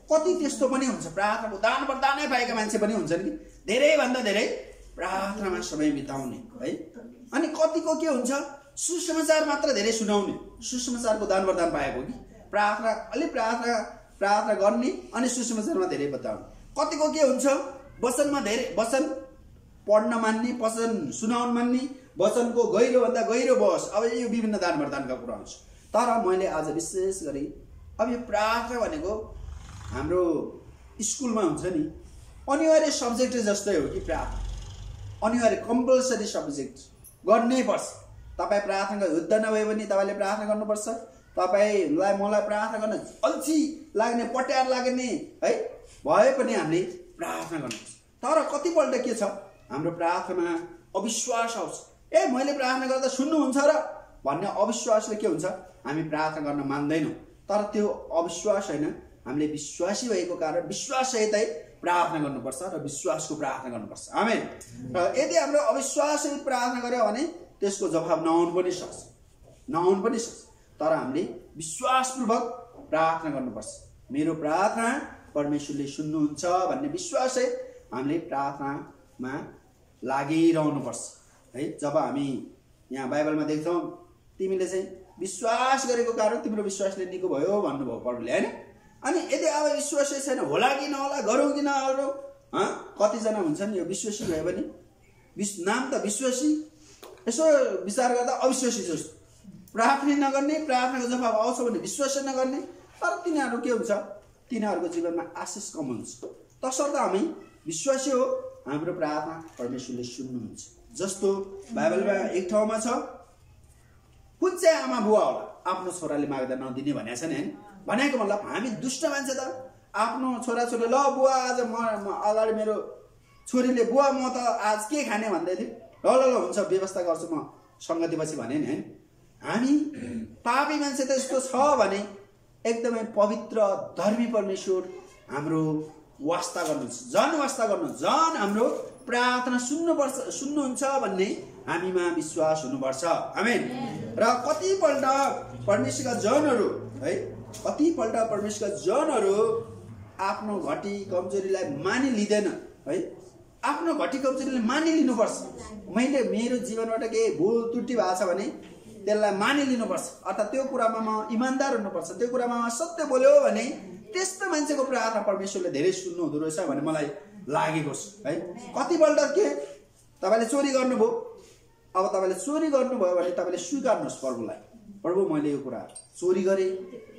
कति त्यस्तो पनि हुन्छ, प्रार्थनाको दान वरदानै पाएका मान्छे पनि हुन्छन् कि धेरैभन्दा धेरै प्रार्थनामा समय बिताउने है। अनि कतिको के हुन्छ, सुसमाचार मात्र धेरै सुनाउने, सुसमाचारको दान वरदान पाएको कि प्रार्थना अलिक प्रार्थना गर्ने अनि सुसमाचारमा धेरै बताउने। कतिको के हुन्छ, वचनमा धेरै, वचन पढ्न मान्ने, वचन सुनाउन मान्ने, वचनको गहिरोभन्दा गहिरो बहस। अब यो विभिन्न दान वरदानका कुरा हुन्छ। तर मैले आज विशेष गरी अब यो प्रार्थना भनेको हाम्रो स्कुलमा हुन्छ नि, अनिवार्य सब्जेक्ट जस्तै हो कि प्रार्थना अनिवार्य कम्पलसरी सब्जेक्ट गर्नै पर्छ। तपाईँ प्रार्थनाको युद्ध नभए पनि तपाईँले प्रार्थना गर्नुपर्छ। तपाईँलाई मलाई प्रार्थना गर्न अल्छी लाग्ने, पट्यार लाग्ने है भए पनि हामीले प्रार्थना गर्नुपर्छ। तर कतिपल्ट के छ, हाम्रो प्रार्थनामा अविश्वास आउँछ। मैले प्रार्थना गर्दा सुन्नुहुन्छ र भन्ने अविश्वासले के हुन्छ, हामी प्रार्थना गर्न मान्दैनौँ। तर त्यो अविश्वास होइन, हामीले विश्वासी भएको कारण विश्वाससहितै प्रार्थना गर्नुपर्छ र विश्वासको प्रार्थना गर्नुपर्छ। आमेन। र यदि हाम्रो अविश्वाससहित प्रार्थना गर्यो भने त्यसको जवाब नआउनु पनि सक्छ। तर हामीले विश्वासपूर्वक प्रार्थना गर्नुपर्छ। मेरो प्रार्थना परमेश्वरले सुन्नुहुन्छ भन्ने विश्वास चाहिँ हामीले प्रार्थनामा लागिरहनुपर्छ है। जब हामी यहाँ बाइबलमा देख्छौँ तिमीले चाहिँ विश्वास गरेको कारण तिम्रो विश्वासले निको भयो भन्नुभयो प्रभुले हैन। अनि यदि अब विश्वासै छैन, होला कि नहोला, गरौँ कि नगरौँ, कतिजना हुन्छन् यो विश्वासी भयो भने नाम त विश्वासी, यसो विचार गर्दा अविश्वासी जस्तो, प्रार्थना नगर्ने, प्रार्थनाको जवाब आउँछ भने विश्वास नगर्ने, तर तिनीहरू के हुन्छ, तिनीहरूको जीवनमा आशिष कम हुन्छ। तसर्थ हामी विश्वासी हो, हाम्रो प्रार्थना परमेश्वरले सुन्नुहुन्छ। जस्तो बाइबलमा एक ठाउँमा छ, कुन चाहिँ आमा बुवा होला आफ्नो छोराले माग्दा नदिने भनेको छ नि हैन। भनेको मतलब हामी दुष्ट मान्छे त आफ्नो छोराछोरी ल बुवा आज म अगाडि मेरो छोरीले बुवा म त आज के खाने भन्दै थियो, ल हुन्छ व्यवस्था गर्छु म सङ्गति पछि भने नि हैन। हामी पापी मान्छे त यस्तो छ भने एकदमै पवित्र धर्मी परमेश्वर हाम्रो वास्ता गर्नुहुन्छ, झन् वास्ता गर्नुहुन्छ, झन् हाम्रो प्रार्थना सुन्नुहुन्छ भन्ने हामीमा विश्वास हुनुपर्छ। आमेन। र कतिपल्ट परमेश्वरका जनहरू है, कतिपल्ट परमेश्वरका जनहरू आफ्नो घटी कमजोरीलाई मानिलिँदैन है। आफ्नो घटी कमजोरीलाई मानिलिनुपर्छ। मैले मेरो जीवनबाट केही भुल त्रुटि भएको छ भने त्यसलाई मानिलिनुपर्छ, अर्थात् त्यो कुरामा म इमान्दार हुनुपर्छ, त्यो कुरामा म सत्य बोल्यो भने त्यस्तो मान्छेको प्रार्थना परमेश्वरले धेरै सुन्नु हुँदो रहेछ भन्ने मलाई लागेको छ है। कतिपल्ट के तपाईँले चोरी गर्नुभयो, अब तपाईँले चोरी गर्नुभयो भने तपाईँले स्वीकार्नुहोस् प्रभुलाई, प्रभु मैले यो कुरा चोरी गरेँ,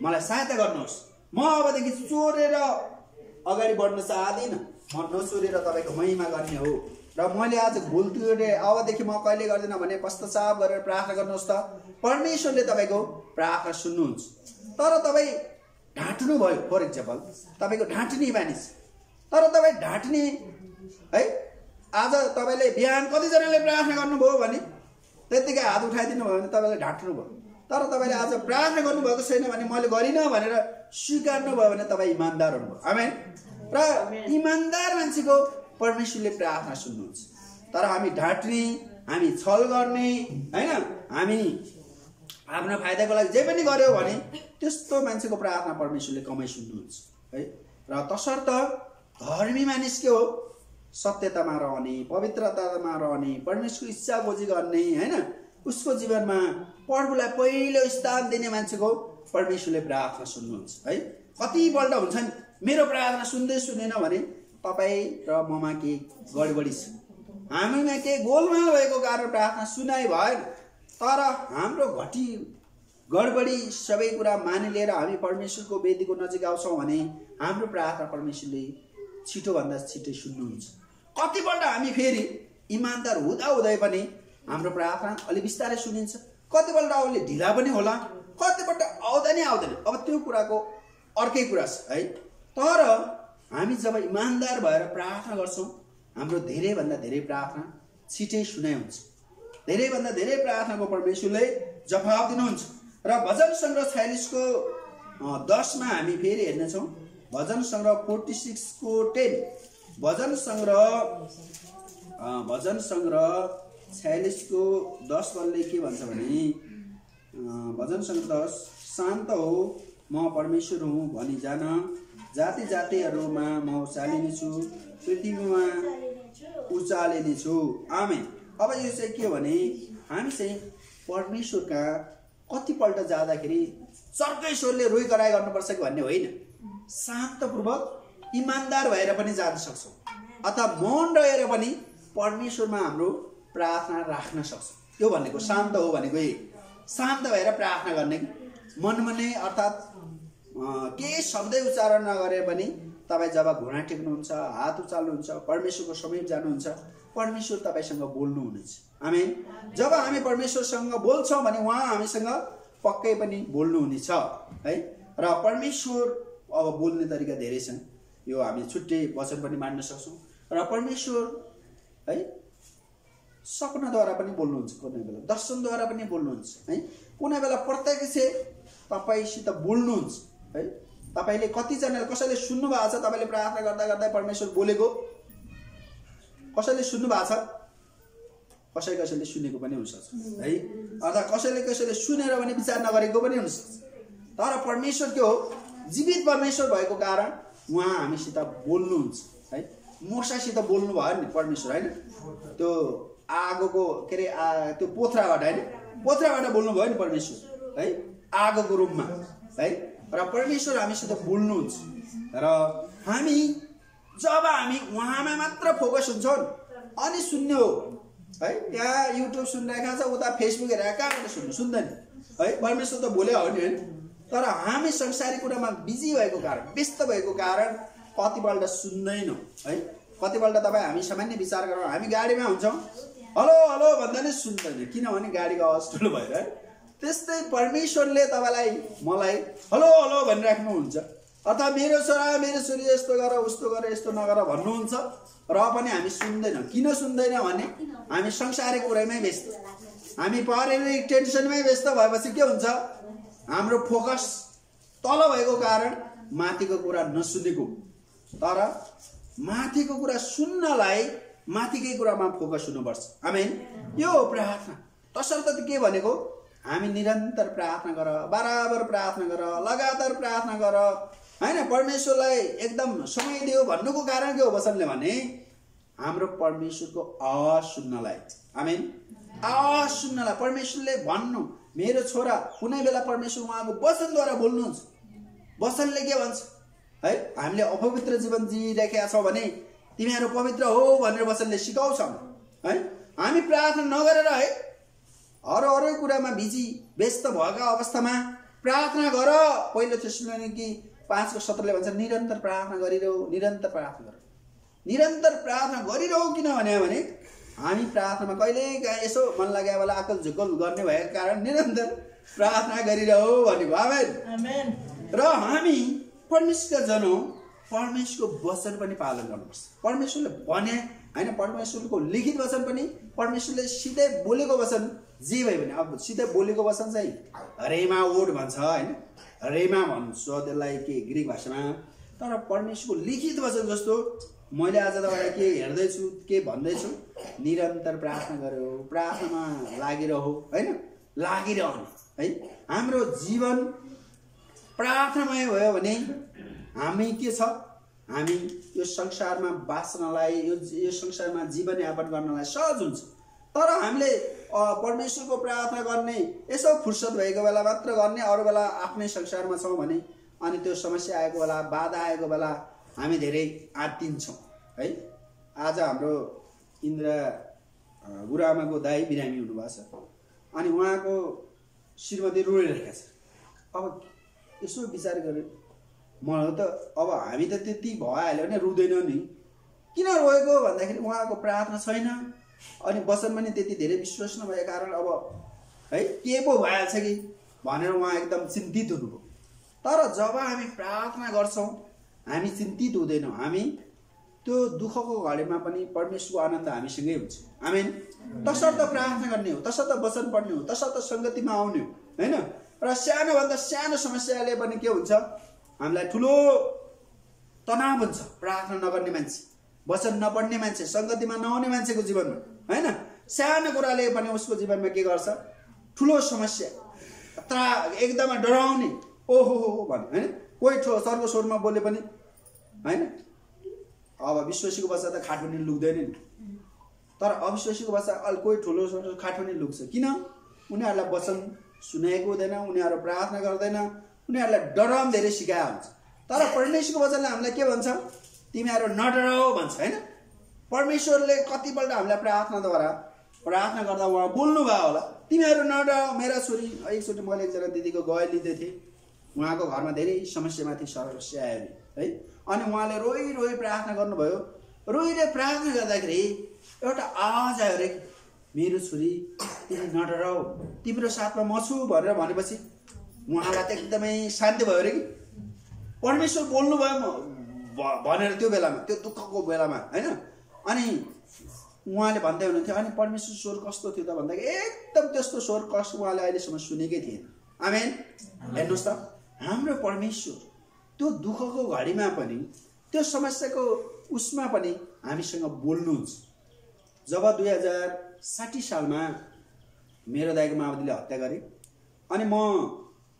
मलाई सहायता गर्नुहोस्, म अबदेखि चोरेर अगाडि बढ्न चाहदिनँ, म नचोरेर तपाईँको महिमा गर्ने हो, र मैले आज भुल तुरे अबदेखि म कहिले गर्दिनँ भने पश्चाताप गरेर प्रार्थना गर्नुहोस् त परमेश्वरले तपाईँको प्रार्थना सुन्नुहुन्छ। तर तपाईँ ढाँट्नु भयो, फर इक्जाम्पल तपाईँको ढाँट्ने बानी छ, तर तपाईँ ढाँट्ने है, आज तपाईँले बिहान कतिजनाले प्रार्थना गर्नुभयो भने त्यतिकै हात उठाइदिनु भयो भने तपाईँले ढाँट्नु भयो, तर तपाईँले आज प्रार्थना गर्नुभएको छैन भने मैले गरिनँ भनेर स्वीकार्नु भयो भने तपाईँ इमान्दार हुनुभयो। आमेन। र इमान्दार मान्छेको परमेश्वरले प्रार्थना सुन्नुहुन्छ। तर हामी ढाँट्ने, हामी छल गर्ने हैन, हामी आफ्नो फाइदाको लागि जे पनि गर्यो भने त्यस्तो मान्छेको प्रार्थना परमेश्वरले कमै सुन्नुहुन्छ है। र तसर्थ धर्मी मानिस के हो, सत्यतामा रहने, पवित्रतामा रहने, परमेश्वरको इच्छा खोजी गर्ने हैन, उसको जीवनमा प्रभुलाई पहिलो स्थान दिने मान्छेको परमेश्वरले प्रार्थना सुन्नुहुन्छ है। कतिपल्ट हुन्छ नि मेरो प्रार्थना सुन्दै सुनेन भने तपाईँ र ममा के गडबडी छ, हामीमा के गोलमाल भएको कारण प्रार्थना सुनाइ भएन, तर हाम्रो घटी गडबडी सबै कुरा मानिलिएर हामी परमेश्वरको वेदीको नजिक आउँछौँ भने हाम्रो प्रार्थना परमेश्वरले छिटोभन्दा छिटै सुन्नुहुन्छ। कतिपल्ट हामी फेरि इमान्दार हुँदै पनि हाम्रो प्रार्थना अलि बिस्तारै सुनिन्छ, कतिपल्ट अलि ढिला पनि होला, कतिपल्ट आउँदैन। अब त्यो कुराको अर्कै कुरा छ है। तर हामी जब इमान्दार भएर प्रार्थना गर्छौँ हाम्रो धेरैभन्दा धेरै प्रार्थना छिटै सुनाइ हुन्छ, धेरैभन्दा धेरै प्रार्थनाको परमेश्वरले जवाफ दिनुहुन्छ। र भजन सङ्ग्रह 46 को 10 मा हामी फेरि हेर्नेछौँ, भजन सङ्ग्रह 46 को 10, भजन सङ्ग्रह 46 को 10 बलले के भन्छ भने, भजन सङ्ग्रह 10, शान्त हो म परमेश्वर हुँ भनी जान, जाति जातिहरूमा म उचालिनेछु, पृथ्वीमा उचालिनेछु। आमेन। अब यो चाहिँ के भने हामी चाहिँ परमेश्वरका कतिपल्ट जाँदाखेरि चर्कै स्वरले रोइ कराइ गर्नुपर्छ कि भन्ने होइन, शान्तपूर्वक इमान्दार भएर पनि जान सक्छौँ, अथवा मौन रहेर पनि परमेश्वरमा हाम्रो प्रार्थना राख्न सक्छौँ। त्यो भनेको शान्त हो भनेको यही, शान्त भएर प्रार्थना गर्ने, मनमा नै अर्थात् केही शब्दै उच्चारण नगरे पनि तपाईँ जब घुँडा टेक्नुहुन्छ, हात उचाल्नुहुन्छ, परमेश्वरको समीप जानुहुन्छ, परमेश्वर तपाईँसँग बोल्नुहुनेछ। आमेन। जब हामी परमेश्वरसँग बोल्छौँ भने उहाँ हामीसँग पक्कै पनि बोल्नुहुनेछ है। र परमेश्वर अब बोल्ने तरिका धेरै छन्, यो हामी छुट्टै वचन पनि मान्न सक्छौँ। र परमेश्वर है सपनाद्वारा पनि बोल्नुहुन्छ, कुनै बेला दर्शनद्वारा पनि बोल्नुहुन्छ है, कुनै बेला प्रत्यक्ष तपाईँसित बोल्नुहुन्छ है। तपाईँले कतिजनाले कसैले सुन्नु भएको छ, तपाईँले प्रार्थना गर्दा गर्दा परमेश्वर बोलेको कसैले सुन्नु भएको छ, कसैले सुनेको पनि हुनसक्छ है, अथवा कसैले सुनेर पनि विचार नगरेको पनि हुनसक्छ। तर परमेश्वर के हो, जीवित परमेश्वर भएको कारण उहाँ हामीसित बोल्नुहुन्छ है। मोसासित बोल्नु भयो नि परमेश्वर होइन, त्यो आगोको के अरे त्यो पोथ्राबाट होइन, पोथ्राबाट बोल्नुभयो नि परमेश्वर है, आगोको रूपमा है। र परमेश्वर हामीसित बोल्नुहुन्छ र हामी जब हामी उहाँमा मात्र फोकस हुन्छौँ अनि सुन्ने हो है। यहाँ युट्युब सुनिरहेको छ, उता फेसबुक हेरेर कहाँबाट सुन्दैन है। परमेश्वर त बोले हो नि हैन, तर हामी संसारिक कुरामा बिजी भएको कारण, व्यस्त भएको कारण कतिपल्ट सुन्दैनौँ है। कतिपल्ट तपाईँ हामी सामान्य विचार गरौँ, हामी गाडीमा हुन्छौँ, हेलो हेलो भन्दा नै सुन्दैन, किनभने गाडीको आवाज ठुलो भएर है। त्यस्तै परमेश्वरले तपाईँलाई मलाई हेलो हेलो भनिराख्नुहुन्छ, अथवा मेरो छोरा मेरो छोरी यस्तो गर उस्तो गर यस्तो नगर भन्नुहुन्छ, र पनि हामी सुन्दैनौँ। किन सुन्दैनौँ भने हामी संसारिक कुरामै व्यस्त, हामी पारिवारिक टेन्सनमै व्यस्त भएपछि के हुन्छ, हाम्रो फोकस तल भएको कारण माथिको कुरा नसुनेको। तर माथिको कुरा सुन्नलाई माथिकै कुरामा फोकस हुनुपर्छ। आमेन। यो प्रार्थना तसर्थ के भनेको, हामी निरन्तर प्रार्थना गर, बराबर प्रार्थना गर, लगातार प्रार्थना गर हैन। परमेश्वरलाई एकदम समय दियो भन्नुको कारण के हो वचनले भने, हाम्रो परमेश्वरको आवाज सुन्नलाई। आमेन। आवाज सुन्नलाई परमेश्वरले भन्नु, मेरो छोरा कुनै बेला परमेश्वर उहाँको वचनद्वारा बोल्नुहुन्छ। वचनले के भन्छ है, हामीले अपवित्र जीवन जिइरहेका छौँ भने तिमीहरू पवित्र हो भनेर वचनले सिकाउँछ है। हामी प्रार्थना नगरेर है अरू कुरामा बिजी व्यस्त भएका अवस्थामा प्रार्थना गर। पहिलो थेसलोनिकी 5:17 भन्छ, निरन्तर प्रार्थना गरिरहौ, निरन्तर प्रार्थना गर, निरन्तर प्रार्थना गरिरहौ। किनभने हामी प्रार्थनामा कहिले यसो मन लाग्यो बेला आकल झुकल गर्ने भएको कारण निरन्तर प्रार्थना गरिरहौ भनेको। आमेन। र हामी परमेश्वरका जन हौ, परमेश्वरको वचन पनि पालन गर्नुपर्छ। परमेश्वरले भने हैन, परमेश्वरको लिखित वचन पनि, परमेश्वरले सिधै बोलेको वचन जे भए पनि, अब सिधै बोलेको वचन चाहिँ रेमा वर्ड भन्छ हैन, रेमा भन्छ त्यसलाई के ग्रिक भाषामा। तर परमेश्वरको लिखित वचन जस्तो मैले आज तपाईँलाई के हेर्दैछु, के भन्दैछु, निरन्तर प्रार्थना गर्यो, प्रार्थनामा लागिरहौ हैन, लागिरहनु है। हाम्रो जीवन प्रार्थनामय भयो भने हामी के छ, हामी यो संसारमा बाँच्नलाई, यो संसारमा जीवनयापन गर्नलाई सहज हुन्छ। तर हामीले परमेश्वरको प्रार्थना गर्ने यसो फुर्सद भएको बेला मात्र गर्ने, अरू बेला आफ्नै संसारमा छौँ भने अनि त्यो समस्या आएको बेला, बाधा आएको बेला हामी धेरै आत्तिन्छौँ है। आज हाम्रो इन्द्र गुरुआमाको दाइ बिरामी हुनुभएको छ, अनि उहाँको श्रीमती रोइरहेको छ। अब यसो विचार गरेँ मलाई त, अब हामी त त्यति भइहाल्यो भने रुँदैनौँ नि, किन रोएको भन्दाखेरि उहाँको प्रार्थना छैन, अनि वचन पनि त्यति धेरै विश्वास नभएको कारण अब है के पो भइहाल्छ कि भनेर उहाँ एकदम चिन्तित हुनुभयो। तर जब हामी प्रार्थना गर्छौँ हामी चिन्तित हुँदैनौँ, हामी त्यो दुःखको घडीमा पनि परमेश्वरको आनन्द हामीसँगै हुन्छ। आमेन। तसर्थ प्रार्थना गर्ने हो, तसर्थ वचन पढ्ने हो, तसर्थ सङ्गतिमा आउने हो हैन। र सानोभन्दा सानो समस्याले पनि के हुन्छ, हामीलाई ठुलो तनाव हुन्छ। प्रार्थना नगर्ने मान्छे, वचन नपढ्ने मान्छे, सङ्गतिमा नआउने मान्छेको जीवनमा हैन, सानो कुराले पनि उसको जीवनमा के गर्छ, ठुलो समस्या, एकदमै डराउने ओहो हो भन्ने हैन। कोही सर्को स्वरमा बोले पनि हैन। अब विश्वासीको बच्चा त खाटुनी लुक्दैन नि, तर अविश्वासीको बच्चा अलि कोही ठुलो खाटुनी लुक्छ। किन? उनीहरूलाई वचन सुनाएको हुँदैन, उनीहरू प्रार्थना गर्दैन, उनीहरूलाई डराउन धेरै सिकाएको हुन्छ। तर परमेश्वरको वचनले हामीलाई के भन्छ, तिमीहरू नडराऊ भन्छ हैन। परमेश्वरले कतिपल्ट हामीलाई प्रार्थनाद्वारा प्रार्थना गर्दा उहाँ बोल्नु भयो होला, तिमीहरू नडराऊ। मेरा छोरी, एकचोटि मैले एकजना दिदीको गए लिँदै थिएँ, उहाँको घरमा धेरै समस्यामाथि समस्या आयो है, अनि उहाँले रोइ रोइ प्रार्थना गर्नुभयो। रोइले प्रार्थना गर्दाखेरि एउटा आवाज आयो अरे, मेरो छोरी तिमी नडराऊ, तिम्रो साथमा म छु भनेर भनेपछि उहाँलाई त एकदमै शान्ति भयो अरे कि परमेश्वर बोल्नुभयो भनेर त्यो बेलामा, त्यो दुःखको बेलामा हैन। अनि उहाँले भन्दै हुनुहुन्थ्यो, अनि परमेश्वर स्वर कस्तो थियो त भन्दाखेरि एकदम त्यस्तो स्वर कस्तो उहाँले अहिलेसम्म सुनेकै थिएन। आमेन। हेर्नुहोस् त, हाम्रो परमेश्वर त्यो दुःखको घडीमा पनि, त्यो समस्याको उसमा पनि हामीसँग बोल्नुहुन्छ। जब 2060 सालमा मेरो दाइको मावलीले हत्या गरे, अनि म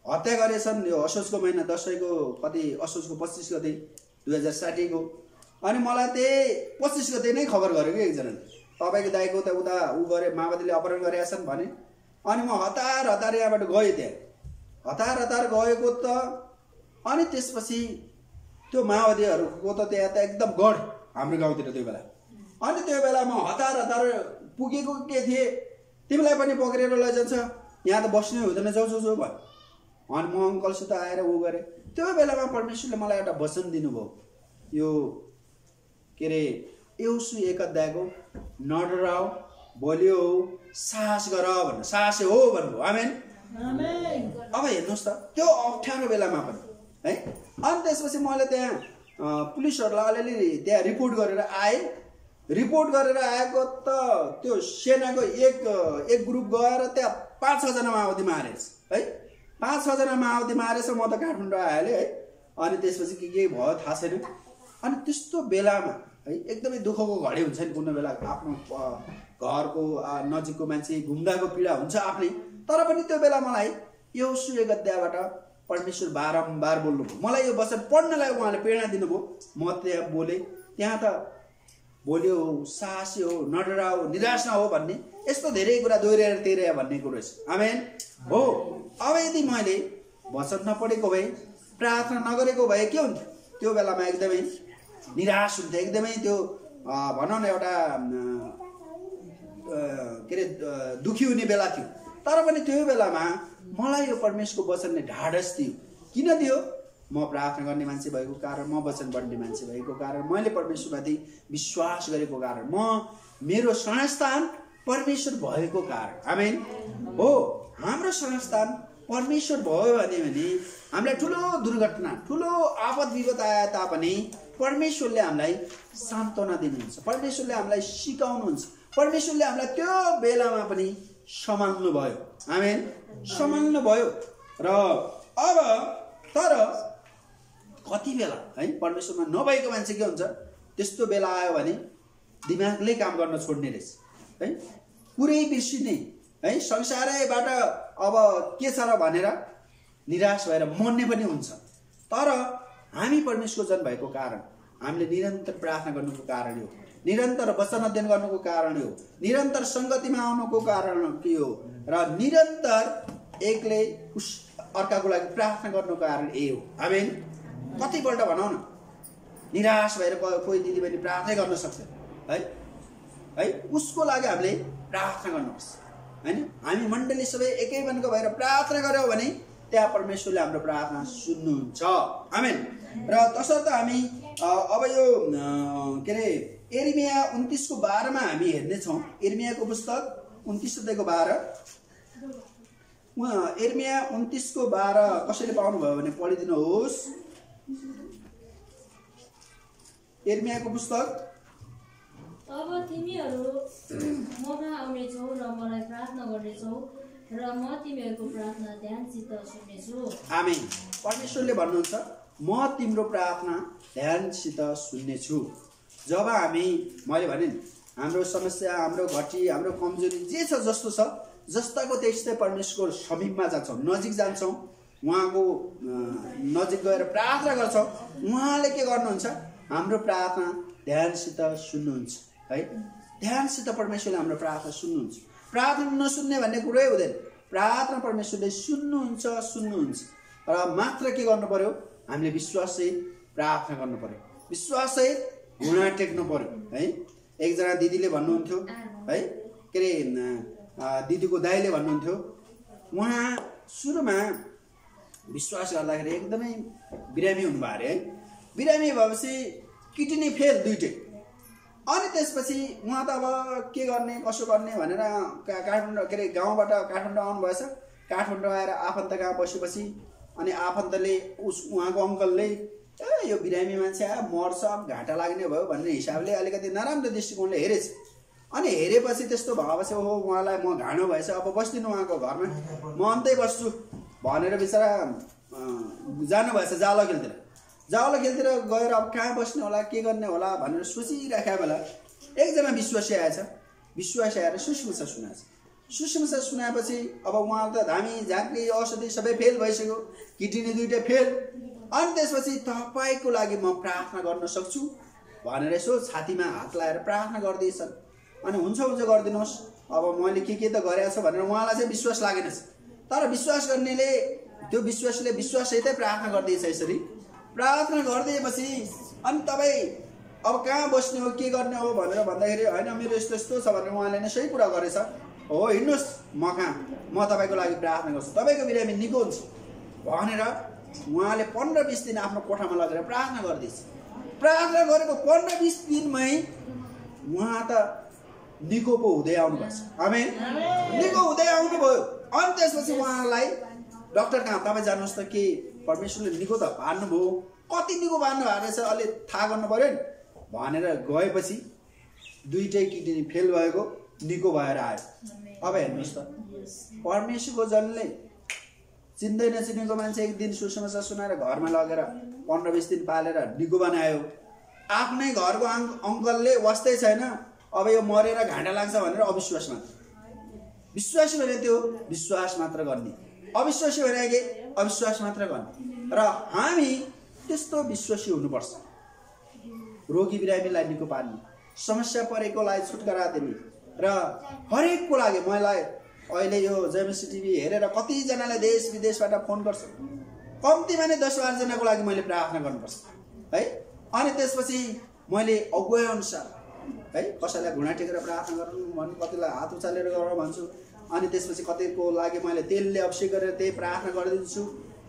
हत्या गरेछन् यो असोजको महिना, दसैँको कति असोजको 25 गते 2060 को, अनि मलाई त्यही 25 गते नै खबर गर्यो कि एकजनाले, तपाईँको दाइको त उता ऊ गरे, माओवादीले अपहरण गरेका छन् भने। अनि म हतार यहाँबाट गएँ त्यहाँ हतार गएको त अनि त्यसपछि त्यो माओवादीहरूको त त्यहाँ त एकदम गढ हाम्रो गाउँतिर त्यो बेला अनि त्यो बेला म हतार पुगेको के थिएँ तिमीलाई पनि पक्रेर लैजान्छ यहाँ त बस्नै हुँदैन जाऊ भयो अनि म अङ्कलसित आएर ऊ गरेँ त्यो बेलामा परमेश्वरले मलाई एउटा वचन दिनुभयो यो के अरे एउसु एक अध्यायको नडराऊ बलियो हो साहस गर भन्नु साहसै हो भन्नुभयो आमेन अब हेर्नुहोस् त त्यो अप्ठ्यारो बेलामा पनि है अनि त्यसपछि मैले त्यहाँ पुलिसहरूलाई अलिअलि त्यहाँ रिपोर्ट गरेर आएको त त्यो सेनाको एक ग्रुप गएर त्यहाँ 5-6 जना माओवादी मारेछ है 5-6 जना माओवादी मारेछ म त काठमाडौँ आइहालेँ है अनि त्यसपछि के भयो थाहा छैन अनि त्यस्तो बेलामा है एकदमै दुःखको घडी हुन्छ नि कुनै बेला आफ्नो घरको नजिकको मान्छे घुम्दाको पीडा हुन्छ आफ्नै तर पनि त्यो बेला मलाई यो सुएको अध्यायबाट परमेश्वर बारम्बार बोल्नुभयो मलाई यो वचन पढ्नलाई उहाँले प्रेरणा दिनुभयो म त्यहाँ बोलेँ त्यहाँ त बोल्यो साहसी हो नडरा हो निराश नहो भन्ने यस्तो धेरै कुरा दोहोऱ्याएर तेरे भन्ने कुरो छ आमेन हो अब यदि मैले वचन नपढेको भए प्रार्थना नगरेको भए के हुन्थ्यो त्यो बेलामा एकदमै निराश हुन्थ्यो एकदमै त्यो भनौँ न एउटा के अरे दुखी हुने बेला थियो तर पनि त्यो बेलामा मलाई यो परमेश्वरको वचनले ढाडस दियो किन दियो म प्रार्थना गर्ने मान्छे भएको कारण म वचन पढ्ने मान्छे भएको कारण मैले परमेश्वरमाथि विश्वास गरेको कारण म मेरो संस्थान परमेश्वर भएको कारण आमेन हो हाम्रो संस्थान परमेश्वर भयो भने हामीलाई ठुलो दुर्घटना ठुलो आपद विपद आए तापनि परमेश्वरले हामीलाई सान्त्वना दिनुहुन्छ परमेश्वरले हामीलाई सिकाउनुहुन्छ परमेश्वरले हामीलाई त्यो बेलामा पनि सम्हाल्नु भयो आमेन सम्हाल्नु भयो र अब तर कति बेला है परमेश्वरमा नभएको मान्छे के हुन्छ त्यस्तो बेला आयो भने दिमागले काम गर्न छोड्ने रहेछ है पुरै बिर्सिने है संसारैबाट अब के छ र भनेर निराश भएर मर्ने पनि हुन्छ तर हामी परमेश्वरको जन भएको कारण हामीले निरन्तर प्रार्थना गर्नुको कारण हो निरन्तर वचन अध्ययन गर्नुको कारण हो निरन्तर संगतिमा आउनुको कारण के हो र निरन्तर एकले अर्काको लागि प्रार्थना गर्नुको कारण यही हो आमेन कतिपल्ट भनौँ न निराश भएर कोही दिदी बहिनी प्रार्थना गर्न सक्छ है उसको लागि हामीले प्रार्थना गर्नुपर्छ हैन हामी मण्डली सबै एकै मनको भएर प्रार्थना गर्यौं भने त्यहाँ परमेश्वरले हाम्रो प्रार्थना सुन्नुहुन्छ आमेन र तसर्थ हामी अब यो के अरे यिर्मिया 29 को 12 मा हामी हेर्ने छौं यिर्मियाको पुस्तक 29 अध्यायको 12 यिर्मिया 29 को 12 कसैले पाउनु भयो भने पढिदिनुहोस् यिर्मियाको पुस्तक अब तिमीहरू ममा आउनेछौ र मलाई प्रार्थना गर्नेछौ र म तिमीहरूको प्रार्थना ध्यानसित सुन्नेछु आमेन परमेश्वरले भन्नुहुन्छ म तिम्रो प्रार्थना ध्यानसित सुन्नेछु जब हामी मैले भने हाम्रो समस्या हाम्रो घटी हाम्रो कमजोरी जे छ जस्तो छ जस्ताको त्यस्तै परमेश्वरको समीपमा जान्छौं नजिक जान्छौं उहाँको नजिक गएर प्रार्थना गर्छौं उहाँले के गर्नुहुन्छ हाम्रो प्रार्थना ध्यानसित सुन्नुहुन्छ है ध्यानसित परमेश्वरले हाम्रो प्रार्थना सुन्नुहुन्छ प्रार्थना नसुन्ने भन्ने कुरै हुँदैन प्रार्थना परमेश्वरले सुन्नुहुन्छ र मात्र के गर्नु पर्यो हामीले विश्वाससहित प्रार्थना गर्नु पर्यो विश्वाससहित घुँडा टेक्नु पर्यो है एकजना दिदीले भन्नुहुन्थ्यो है के अरे दिदीको दाइले भन्नुहुन्थ्यो उहाँ सुरुमा विश्वास गर्दाखेरि एकदमै बिरामी हुनुभयो अरे है बिरामी भएपछि किडनी फेल दुईटै अनि त्यसपछि उहाँ त अब के गर्ने कसो गर्ने भनेर काठमाडौँ के अरे गाउँबाट काठमाडौँ आउनु भएछ काठमाडौँ आएर आफन्त कहाँ बसेपछि अनि आफन्तले उहाँको अङ्कलले यो बिरामी मान्छे आयो मर्छ घाटा लाग्ने भयो भन्ने हिसाबले अलिकति नराम्रो दृष्टिकोणले हेरेछ अनि हेरेपछि त्यस्तो भएपछि ओहो उहाँलाई म घाँडो भएछ अब बस्दिनु उहाँको घरमा म अन्तै बस्छु भनेर बिचरा जानु भएछ जालो खेलतिर गएर अब कहाँ बस्ने होला के गर्ने होला भनेर सोचिराखेको बेला एकजना विश्वासी आएर सुसमाचार सुनाएपछि अब उहाँ त धामी झाँक्री औषधि सबै फेल भइसक्यो किडनी दुईटै फेल अनि त्यसपछि तपाईको लागि म प्रार्थना गर्न सक्छु भनेर यसो छातीमा हात लाएर प्रार्थना गर्दैछन् अनि हुन्छ गरिदिनुहोस् अब मैले के त गरेको छ भनेर उहाँलाई चाहिँ विश्वास लागेन। तर विश्वास गर्नेले त्यो विश्वासले विश्वाससहितै प्रार्थना गर्दैछ। यसरी प्रार्थना गर्दैपछि अनि तपाईँ अब कहाँ बस्ने हो के गर्ने हो भनेर भन्दाखेरि होइन मेरो यस्तो यस्तो छ भनेर उहाँले नै सही कुरा गरेछ। हो हिँड्नुहोस् म कहाँ, म तपाईँको लागि प्रार्थना गर्छु, तपाईँको बिरामी निको हुन्छ भनेर उहाँले 15-20 दिन आफ्नो कोठामा लगेर प्रार्थना गर्दैछ। प्रार्थना गरेको 15-20 दिनमै उहाँ त निको पो हुँदै आउनुपर्छ। आमेन। निको हुँदै आउनुभयो। अनि त्यसपछि उहाँलाई डक्टर कहाँ तपाईँ जानुहोस् त के परमेश्वरले निको त पार्नुभयो, कति निको पार्नु भएको रहेछ अलि थाहा गर्नु पऱ्यो नि भनेर गएपछि दुईटै किडनी फेल भएको निको भएर आयो। अब हेर्नुहोस् त परमेश्वरको जनले चिन्दै नचिनेको मान्छे एक दिन सुसमाचार सुनाएर घरमा लगेर 15-20 दिन पालेर निको बनायो। आफ्नै घरको अङ्कलले वास्तै छैन, अब यो मरेर घाँटा लाग्छ भनेर अविश्वास मात्र। विश्वासी भने त्यो विश्वास मात्र गर्ने, अविश्वासी भने के अविश्वास मात्र गर्ने। र हामी त्यस्तो विश्वासी हुनुपर्छ। रोगी बिरामीलाई निको पार्ने, समस्या परेकोलाई छुटकारा दिने र हरेकको लागि मलाई अहिले यो जेएमसी टिभी हेरेर कतिजनाले देश विदेशबाट फोन गर्छ, कम्तीमा नै 10-12 जनाको लागि मैले प्रार्थना गर्नुपर्छ है। अनि त्यसपछि मैले अगुवाई अनुसार है कसैलाई घुँडा टेकेर प्रार्थना गर्नु भन्नु, कतिलाई हात उचालेर गर भन्छु। अनि त्यसपछि कतिको लागि मैले तेलले अभिषेक गरेर त्यही प्रार्थना गरिदिन्छु।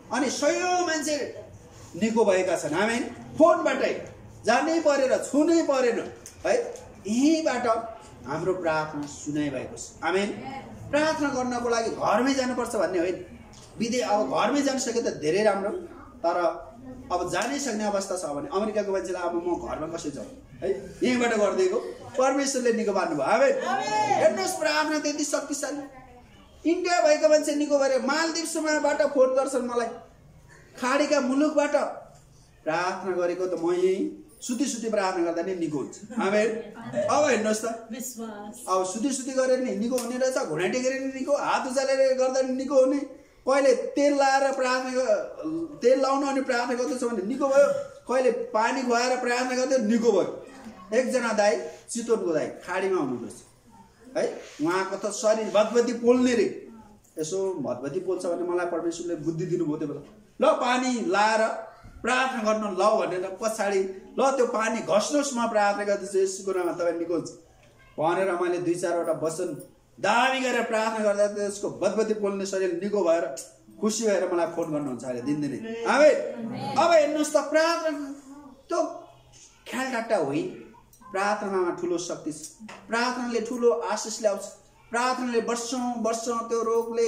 अनि सयौं मान्छे निको भएका छन्। आमेन। फोनबाटै जानै परेन, छुनै परेन है। यहीँबाट हाम्रो प्रार्थना सुनाइ भएको छ। आमेन। प्रार्थना गर्नको लागि घरमै जानुपर्छ भन्ने होइन। अब घरमै जान सके त धेरै राम्रो। तर अब जानै सक्ने अवस्था छ भने अमेरिकाको मान्छेलाई अब म घरमा कसरी जाउँ है, यहीँबाट गरिदिएको परमेश्वरले निको पार्नुभयो। आमेन। हेर्नुहोस् प्रार्थना त्यति शक्तिशाली। इन्डिया भएका मान्छे निको भएर मालदिप्सबाट फोन गर्छन् मलाई, खाडीका मुलुकबाट प्रार्थना गरेको त म यही सुती प्रार्थना गर्दा नि निको हुन्छ। आमेन। अब हेर्नुहोस् त अब सुती गरेर नि निको हुने रहेछ, घुँडा टेकेर नि निको, हात उचालेर गर्दा नि निको हुने, कहिले तेल लाएर तेल लाउनु अनि प्रार्थना गर्दैछ भने निको भयो, कहिले पानी खुवाएर प्रार्थना गर्दै निको भयो। एकजना दाइ चितवनको दाइ खाडीमा हुनुहुँदो है, उहाँको त शरीर भतभती पोल्ने रे। यसो भतभती पोल्छ भने मलाई परमेश्वरले बुद्धि दिनुभयो। त्यो बेला ल पानी लाएर प्रार्थना गर्न ल भनेर पछाडि ल त्यो पानी घस्नुहोस्, म प्रार्थना गर्दैछु यसको नाममा तपाईँ निको हुन्छ भनेर मैले 2-4वटा वचन दाबी गरेर प्रार्थना गर्दा त्यसको भतभती पोल्ने शरीर निको भएर खुसी भएर मलाई फोन गर्नुहुन्छ अहिले दिनदिनै। आमेन। अब हेर्नुहोस् त प्रार्थना त्यो ख्यालट्टा होइन। प्रार्थनामा ठुलो शक्ति छ। प्रार्थनाले ठुलो आशिष ल्याउँछ। प्रार्थनाले वर्षौं त्यो रोगले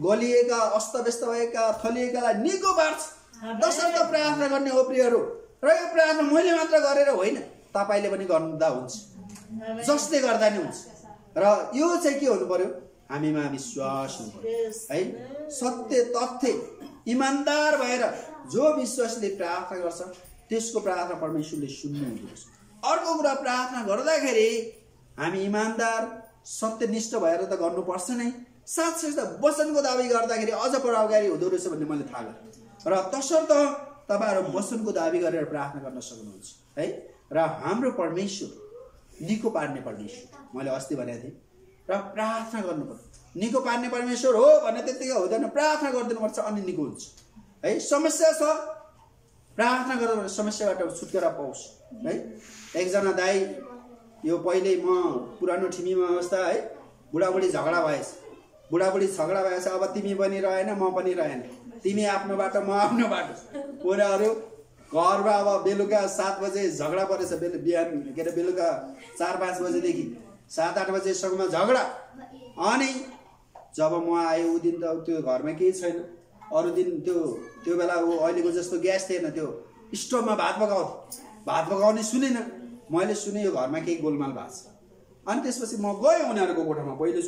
गलिएका अस्तव्यस्त भएका थलिएकालाई निको पार्छ। तसर्थ प्रार्थना गर्ने हो प्रियहरू। र यो प्रार्थना मैले मात्र गरेर होइन, तपाईँले पनि गर्दा हुन्छ, जसले गर्दा नि हुन्छ। र यो चाहिँ के हुनु पर्यो, हामीमा विश्वास हुनु पर्यो है। सत्य तथ्य इमान्दार भएर जो विश्वासले प्रार्थना गर्छ त्यसको प्रार्थना परमेश्वरले सुन्नुहुन्छ। अर्को कुरा प्रार्थना गर्दाखेरि हामी इमान्दार सत्यनिष्ठ भएर त गर्नुपर्छ नै, साथसाथै वचनको दाबी गर्दाखेरि अझ प्रभावकारी हुँदो रहेछ भन्ने मैले थाहा गरेँ। र तसर्थ तपाईँहरू वचनको दाबी गरेर प्रार्थना गर्न सक्नुहुन्छ है। र हाम्रो परमेश्वर निको पार्ने परमेश्वर, मैले अस्ति भनेको थिएँ। र प्रार्थना गर्नुपर्छ। निको पार्ने परमेश्वर हो भने त्यतिकै हुँदैन, प्रार्थना गरिदिनुपर्छ अनि निको हुन्छ है। समस्या छ, प्रार्थना गर्दा भने समस्याबाट छुटकारा पाओस् है। एकजना दाइ यो पहिले म पुरानो ठिमीमा अवस्था है, बुढाबुढी झगडा भएछ। अब तिमी पनि रहेन म पनि रहेन, तिमी आफ्नो बाटो म आफ्नो बाटो। पुराहरू घरमा अब बेलुका 7 बजे झगडा परेछ, बिहान के अरे बेलुका 4-5 बजेदेखि 7-8 बजेसम्म झगडा। अनि जब म आएँ ऊ दिन त त्यो घरमा केही छैन। अरू दिन त्यो बेला ऊ अहिलेको जस्तो ग्यास थिएन, त्यो स्टोभमा भात पकाउने सुनेन। मैले सुने यो घरमा केही गोलमाल भएको छ। अनि त्यसपछि म गएँ उनीहरूको कोठामा, पहिले